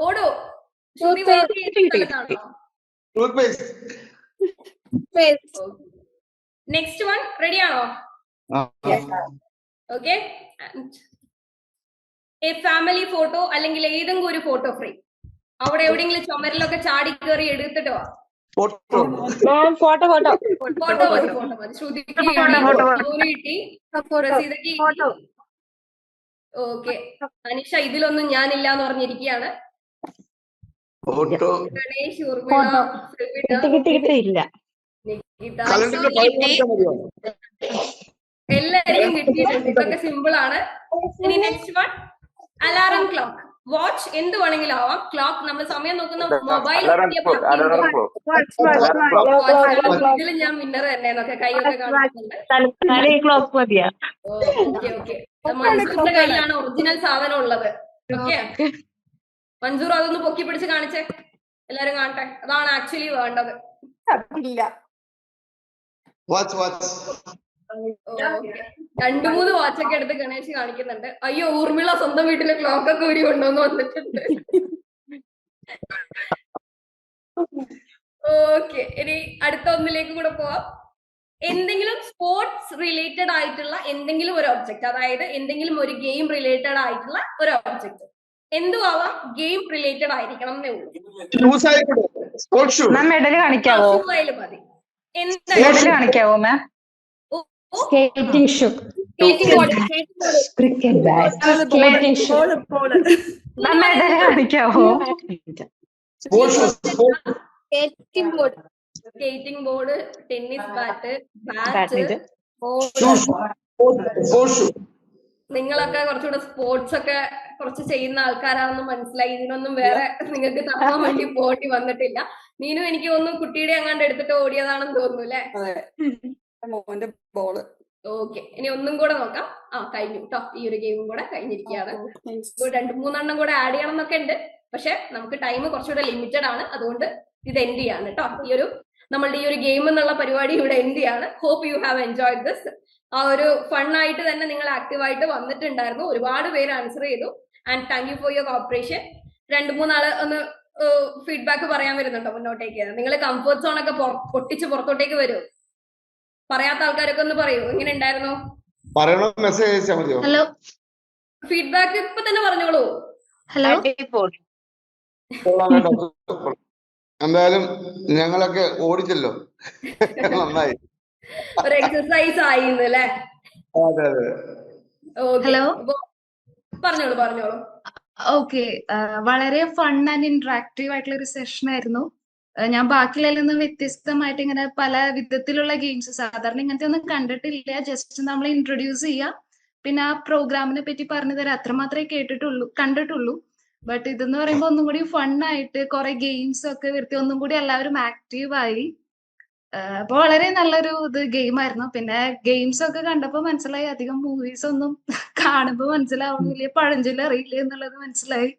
ഓടോ. നെക്സ്റ്റ് വൺ, റെഡിയാണോ? ഓക്കെ, ഫാമിലി ഫോട്ടോ അല്ലെങ്കിൽ ഏതെങ്കിലും ഒരു ഫോട്ടോ ഫ്രെയിം അവിടെ എവിടെയെങ്കിലും ചുമരിലൊക്കെ ചാടി കയറി എടുത്തിട്ട് വാ. ഫോട്ടോ മതി. ശ്രുതിക്ക് കിട്ടി. ഓക്കെ, അനിഷ ഇതിലൊന്നും ഞാനില്ല എന്ന് പറഞ്ഞിരിക്കുകയാണ്. ഗണേഷ്, ഊർമിള, എല്ലാവർക്കും കിട്ടിയിട്ടുണ്ട്. ഇതൊക്കെ സിമ്പിൾ ആണ്. ഇനി next one, alarm clock. Watch എന്ത് വേണമെങ്കിലും ആവാം. ക്ലോക്ക് നമ്മൾ സമയം നോക്കുന്ന മൊബൈൽ. ഇതിൽ ഞാൻ വിന്നർ തന്നെ എന്നൊക്കെ കൈയൊക്കെ കാണിക്കുന്നുണ്ട്. ഓക്കെ, മൻസൂറിന്റെ കയ്യിലാണ് ഒറിജിനൽ സാധനം ഉള്ളത്. ഓക്കെ, മൻസൂർ അതൊന്ന് പൊക്കി പിടിച്ച് കാണിച്ചേ, എല്ലാരും കാണട്ടെ. അതാണ് ആക്ച്വലി വേണ്ടത്. രണ്ടു മൂന്ന് വാച്ചൊക്കെ എടുത്ത് ഗണേഷ് കാണിക്കുന്നുണ്ട്. അയ്യോ, ഊർമിള സ്വന്തം വീട്ടിലെ ക്ലോക്ക് ഒക്കെ ഊരി കൊണ്ടുവന്ന് വന്നിട്ടുണ്ട്. ഓക്കെ, ഇനി അടുത്ത ഒന്നിലേക്ക് കൂടെ പോവാം. എന്തെങ്കിലും സ്പോർട്സ് റിലേറ്റഡ് ആയിട്ടുള്ള എന്തെങ്കിലും ഒരു ഒബ്ജക്ട്, അതായത് എന്തെങ്കിലും ഒരു ഗെയിം റിലേറ്റഡ് ആയിട്ടുള്ള ഒരു ഒബ്ജക്ട്. എന്തുവാവാം, ഗെയിം റിലേറ്റഡ് ആയിരിക്കണം എന്നേ ഉള്ളൂ. മെഡൽ കാണിക്കാവോ? മതി. മെഡൽ കാണിക്കാവോ ma'am? Skating shoe, cricket bat, skating shoe. Medal കാണിക്കാവോ? സ്കേറ്റിംഗ് ബോർഡ്, ടെന്നീസ് ബാറ്റ്, നിങ്ങളൊക്കെ കുറച്ചുകൂടെ സ്പോർട്സ് ഒക്കെ കുറച്ച് ചെയ്യുന്ന ആൾക്കാരാണെന്ന് മനസ്സിലായി. ഇതിനൊന്നും വേറെ നിങ്ങൾക്ക് തപ്പാൻ വേണ്ടി പോണ്ടി വന്നിട്ടില്ല. നീനും എനിക്ക് തോന്നുന്നു കുട്ടിയുടെ അങ്ങാണ്ട് എടുത്തിട്ട് ഓടിയതാണെന്ന് തോന്നുന്നു അല്ലെ? ഓക്കെ, ഇനി ഒന്നും കൂടെ നോക്കാം. കഴിഞ്ഞു കേട്ടോ, ഈ ഒരു ഗെയിമും കൂടെ കഴിഞ്ഞിരിക്കുകയാണ്. 2-3 കൂടെ ആഡ് ചെയ്യണം എന്നൊക്കെ ഉണ്ട്, പക്ഷെ നമുക്ക് ടൈം കുറച്ചുകൂടെ ലിമിറ്റഡ് ആണ്. അതുകൊണ്ട് ഇത് എൻഡ് ചെയ്യാണ് കേട്ടോ. നമ്മളുടെ ഈ ഒരു ഗെയിം എന്നുള്ള പരിപാടി ഇവിടെ എൻഡ് ചെയ്യാണ്. Hope you have enjoyed this. ആ ഒരു ഫണ്ണായിട്ട് തന്നെ നിങ്ങൾ ആക്റ്റീവായിട്ട് വന്നിട്ടുണ്ടായിരുന്നു. ഒരുപാട് പേര് ആൻസർ ചെയ്തു. And thank you for your corporation. 2-3 ആള് ഒന്ന് ഫീഡ്ബാക്ക് പറയാൻ വരുന്നുണ്ടോ മുന്നോട്ടേക്ക്? നിങ്ങൾ കംഫർട്ട് സോൺ ഒക്കെ പൊട്ടിച്ച് പുറത്തോട്ടേക്ക് വരൂ. പറയാത്ത ആൾക്കാരൊക്കെ ഒന്ന് പറയൂ, എങ്ങനെ ഉണ്ടായിരുന്നു? ഹലോ, ഫീഡ്ബാക്ക് ഇപ്പൊ തന്നെ പറഞ്ഞോളൂ. ഹലോ, എന്തായാലും ഞങ്ങളൊക്കെ ഓടിച്ചല്ലോ, നന്നായി. ഒരു എക്സസൈസ് ആയിരുന്നു അല്ലേ? അതെ. Okay hello. അപ്പൊ പറഞ്ഞോളൂ പറഞ്ഞോളൂ. ഓക്കെ. വളരെ ഫൺ ആൻഡ് ഇന്ററാക്റ്റീവ് ആയിട്ടുള്ള ഒരു സെഷൻ ആയിരുന്നു. ഞാൻ ബാക്കിയുള്ളതിൽ നിന്ന് വ്യത്യസ്തമായിട്ട് ഇങ്ങനെ പല വിധത്തിലുള്ള ഗെയിംസ് സാധാരണ ഇങ്ങനത്തെ ഒന്നും കണ്ടിട്ടില്ല. ജസ്റ്റ് നമ്മൾ ഇൻട്രൊഡ്യൂസ് ചെയ്യുക, പിന്നെ ആ പ്രോഗ്രാമിനെ പറ്റി പറഞ്ഞു തരാം, അത്രമാത്രമേ കണ്ടിട്ടുള്ളൂ. ബട്ട് ഇതെന്ന് പറയുമ്പോൾ ഒന്നും കൂടി ഫൺ ആയിട്ട് കുറെ ഗെയിംസ് ഒക്കെ വരുത്തി ഒന്നും കൂടി എല്ലാവരും ആക്റ്റീവ് ആയി. അപ്പൊ വളരെ നല്ലൊരു ഗെയിം ആയിരുന്നു. പിന്നെ ഗെയിംസ് ഒക്കെ കണ്ടപ്പോ മനസ്സിലായി അധികം മൂവീസ് ഒന്നും കാണുമ്പോ മനസ്സിലാവണില്ല, പഴഞ്ചൊല്ല് അറിയില്ല എന്നുള്ളത് മനസ്സിലായി.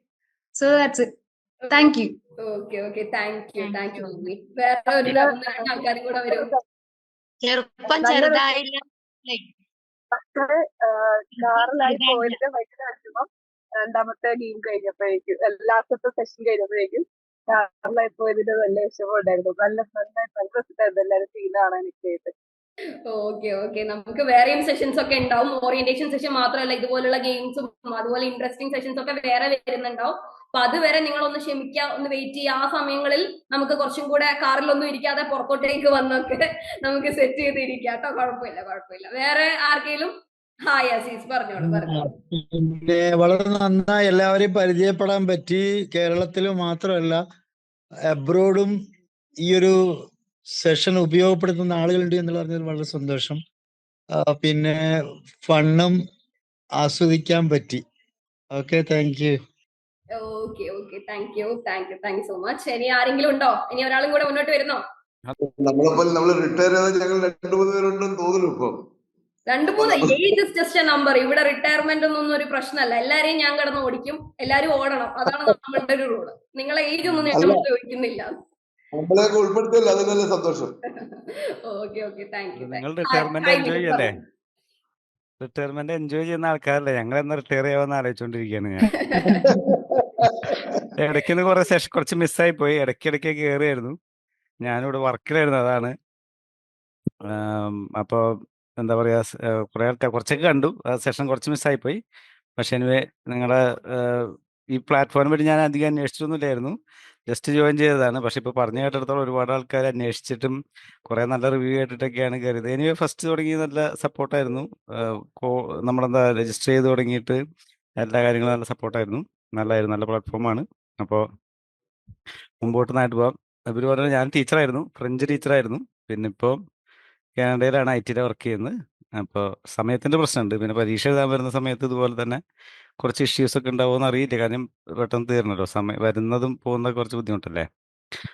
So that's it. Thank you. Okay okay thank U ഭൂമി. വേറെ ഒരു ഒന്ന് രണ്ട് ആൾക്കാരും കൂടെ വരും. ചെറുപ്പം നല്ലൊരു ചെറുതായില്ല കാറിലായി പോയതിന്റെ ഭയങ്കര വിഷമം. രണ്ടാമത്തെ ഗെയിം കഴിഞ്ഞപ്പോഴേക്കും ലാസ്റ്റത്തെ സെഷൻ കഴിഞ്ഞപ്പോഴേക്കും കാറിലായി പോയതിന്റെ നല്ല വിഷമം ഉണ്ടായിരുന്നു. നല്ല രസമായിരുന്നു എല്ലാവരും സീൻ കാണാനൊക്കെ ആയിട്ട്. ഓക്കെ ഓക്കെ നമുക്ക് വേറെയും സെഷൻസ് ഒക്കെ ഉണ്ടാവും. ഓറിയന്റേഷൻ സെഷൻ മാത്രമല്ല, ഇതുപോലുള്ള ഗെയിംസും അതുപോലെ ഇൻട്രസ്റ്റിംഗ് സെഷൻസ് ഒക്കെ വേറെ വരുന്നുണ്ടാവും. അപ്പൊ അതുവരെ നിങ്ങൾ ഒന്ന് ക്ഷമിക്കുക, ഒന്ന് വെയിറ്റ് ചെയ്യുക. ആ സമയങ്ങളിൽ നമുക്ക് കുറച്ചും കൂടെ കാറിലൊന്നും ഇരിക്കാതെ പുറത്തോട്ടേക്ക് വന്നൊക്കെ നമുക്ക് സെറ്റ് ചെയ്തിരിക്കാം കേട്ടോ. കുഴപ്പമില്ല. വേറെ ആർക്കെങ്കിലും? ഹായ് അസീസ് പറഞ്ഞോളൂ. പിന്നെ വളരെ നന്നായി എല്ലാവരെയും പരിചയപ്പെടാൻ പറ്റി. കേരളത്തിൽ മാത്രമല്ല അബ്രോഡും ഈ ഒരു സെഷൻ ഉപയോഗപ്പെടുത്തുന്ന ആളുകളുണ്ട് എന്ന് പറഞ്ഞതിൽ വളരെ സന്തോഷം. പിന്നെ ഫണ്ണും ആസ്വദിക്കാൻ പറ്റി. Okay, thank U. Okay thank you so much. ഇനി ആരെങ്കിലും ഉണ്ടോ? ഇനി ഒരാളും കൂടെ മുന്നോട്ട് വരുന്നോ? നമ്മള് റിട്ടയർ ചെയ്ത ഞങ്ങൾ 2-3 പേരുണ്ടെന്ന് തോന്നുന്നു. ഇപ്പൊ 2-3 age is just A number. ഇവിടെ റിട്ടയർമെന്റ് ഒന്നും ഒരു പ്രശ്നമല്ല. എല്ലാരെയും ഞാൻ കിടന്ന് ഓടിക്കും, എല്ലാരും ഓടണം. അതാണ് നമ്മളുടെ ഒരു റൂള്. നിങ്ങളെ ഏജ് ഒന്നും ഞങ്ങൾ ചോദിക്കുന്നില്ല. നമ്മളെയൊക്കെ ഉൾപ്പെടുത്തില്ല, അത് നല്ല സന്തോഷം. Okay thank U. നിങ്ങൾ റിട്ടയർമെന്റ് എൻജോയ് ചെയ്യല്ലേ? റിട്ടയർമെന്റ് എൻജോയ് ചെയ്യുന്ന ആൾക്കാരല്ലേ? ഞങ്ങൾ എന്ന് റിട്ടയർ ചെയ്യാമെന്ന് ആലോചിച്ചോണ്ടിരിക്കുകയാണ് ഞാൻ. ഇടയ്ക്ക് കുറച്ച് മിസ്സായി പോയി. ഇടയ്ക്കിടയ്ക്ക് കയറിയായിരുന്നു. ഞാനിവിടെ വർക്കിലായിരുന്നു, അതാണ്. അപ്പോ എന്താ പറയാ, കുറെ ആൾക്കാർ കുറച്ചൊക്കെ കണ്ടു. ആ സെഷൻ കുറച്ച് മിസ്സായി പോയി. പക്ഷെ എനിവേ നിങ്ങളുടെ ഈ പ്ലാറ്റ്ഫോമിനെ പറ്റി ഞാൻ അധികം അന്വേഷിച്ചൊന്നുമില്ലായിരുന്നു. ജസ്റ്റ് ജോയിൻ ചെയ്തതാണ്. പക്ഷെ ഇപ്പോൾ പറഞ്ഞു കേട്ടിടത്തോളം ഒരുപാട് ആൾക്കാർ അന്വേഷിച്ചിട്ടും കുറെ നല്ല റിവ്യൂ കേട്ടിട്ടൊക്കെയാണ് കയറിയത്. എനിവേ ഫസ്റ്റ് തുടങ്ങി നല്ല സപ്പോർട്ടായിരുന്നു. നമ്മളെന്താ രജിസ്റ്റർ ചെയ്ത് തുടങ്ങിയിട്ട് എല്ലാ കാര്യങ്ങളും നല്ല സപ്പോർട്ടായിരുന്നു. നല്ലതായിരുന്നു, നല്ല പ്ലാറ്റ്ഫോമാണ്. അപ്പോൾ മുമ്പോട്ട് നന്നായിട്ട് പോകാം. ഇവർ പറഞ്ഞാൽ ഞാൻ ടീച്ചറായിരുന്നു, ഫ്രഞ്ച് ടീച്ചറായിരുന്നു. പിന്നെ ഇപ്പോൾ കാനഡയിലാണ് IT വർക്ക് ചെയ്യുന്നത്. അപ്പോൾ സമയത്തിൻ്റെ പ്രശ്നമുണ്ട്. പിന്നെ പരീക്ഷ എഴുതാൻ വരുന്ന സമയത്ത് ഇതുപോലെ തന്നെ കുറച്ച് ഇഷ്യൂസ് ഒക്കെ ഉണ്ടാവുമെന്ന് അറിയില്ല. കാര്യം പെട്ടെന്ന് തീരണല്ലോ, വരുന്നതും പോകുന്നതൊക്കെ കുറച്ച് ബുദ്ധിമുട്ടല്ലേ.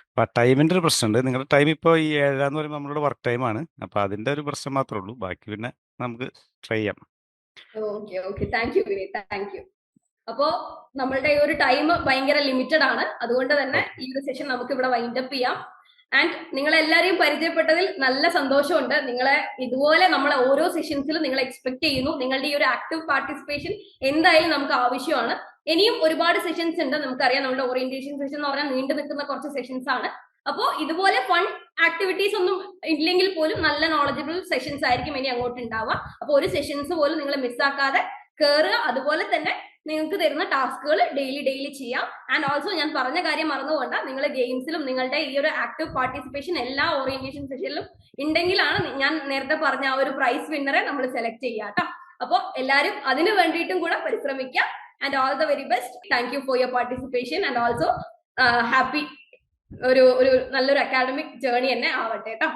അപ്പം ആ ടൈമിൻ്റെ ഒരു പ്രശ്നമുണ്ട്. നിങ്ങളുടെ ടൈം ഇപ്പോൾ ഈ 7 എന്ന് പറയുമ്പോൾ നമ്മളുടെ വർക്ക് ടൈമാണ്. അപ്പോൾ അതിൻ്റെ ഒരു പ്രശ്നം മാത്രമേ ഉള്ളൂ. ബാക്കി പിന്നെ നമുക്ക് ട്രൈ ചെയ്യാം. Okay thank U. അപ്പോ നമ്മളുടെ ഈ ഒരു ടൈം ഭയങ്കര ലിമിറ്റഡ് ആണ്. അതുകൊണ്ട് തന്നെ ഈ ഒരു സെഷൻ നമുക്ക് ഇവിടെ വൈൻഡ് അപ്പ് ചെയ്യാം. ആൻഡ് നിങ്ങളെല്ലാരെയും പരിചയപ്പെട്ടതിൽ നല്ല സന്തോഷമുണ്ട്. നിങ്ങളെ ഇതുപോലെ നമ്മളെ ഓരോ സെഷൻസിലും നിങ്ങൾ എക്സ്പെക്ട് ചെയ്യുന്നു. നിങ്ങളുടെ ഈ ഒരു ആക്റ്റീവ് പാർട്ടിസിപ്പേഷൻ എന്തായാലും നമുക്ക് ആവശ്യമാണ്. ഇനിയും ഒരുപാട് സെഷൻസ് ഉണ്ട്. നമുക്കറിയാം നമ്മുടെ ഓറിയന്റേഷൻ സെഷൻ എന്ന് പറഞ്ഞാൽ നീണ്ടു നിൽക്കുന്ന കുറച്ച് സെഷൻസ് ആണ്. അപ്പോൾ ഇതുപോലെ ഫൺ ആക്ടിവിറ്റീസ് ഒന്നും ഇല്ലെങ്കിൽ പോലും നല്ല നോളജബിൾ സെഷൻസ് ആയിരിക്കും ഇനി അങ്ങോട്ട് ഉണ്ടാവുക. അപ്പോൾ ഒരു സെഷൻസ് പോലും നിങ്ങൾ മിസ്സാക്കാതെ കയറുക. അതുപോലെ തന്നെ നിങ്ങൾക്ക് തരുന്ന ടാസ്കുകൾ ഡെയിലി ചെയ്യാം. ആൻഡ് ഓൾസോ ഞാൻ പറഞ്ഞ കാര്യം മറന്നുകൊണ്ട് നിങ്ങൾ ഗെയിംസിലും നിങ്ങളുടെ ഈ ഒരു ആക്റ്റീവ് പാർട്ടിസിപ്പേഷൻ എല്ലാ ഓറിയന്റേഷൻ സെഷനിലും ഉണ്ടെങ്കിലാണ് ഞാൻ നേരത്തെ പറഞ്ഞ ആ ഒരു പ്രൈസ് വിന്നറെ നമ്മൾ സെലക്ട് ചെയ്യുക കേട്ടോ. അപ്പോൾ എല്ലാവരും അതിന് വേണ്ടിയിട്ടും കൂടെ പരിശ്രമിക്കുക. And all the very best. Thank you for your participation and also happy ഒരു നല്ലൊരു അക്കാഡമിക് ജേർണി തന്നെ ആവട്ടെ കേട്ടോ.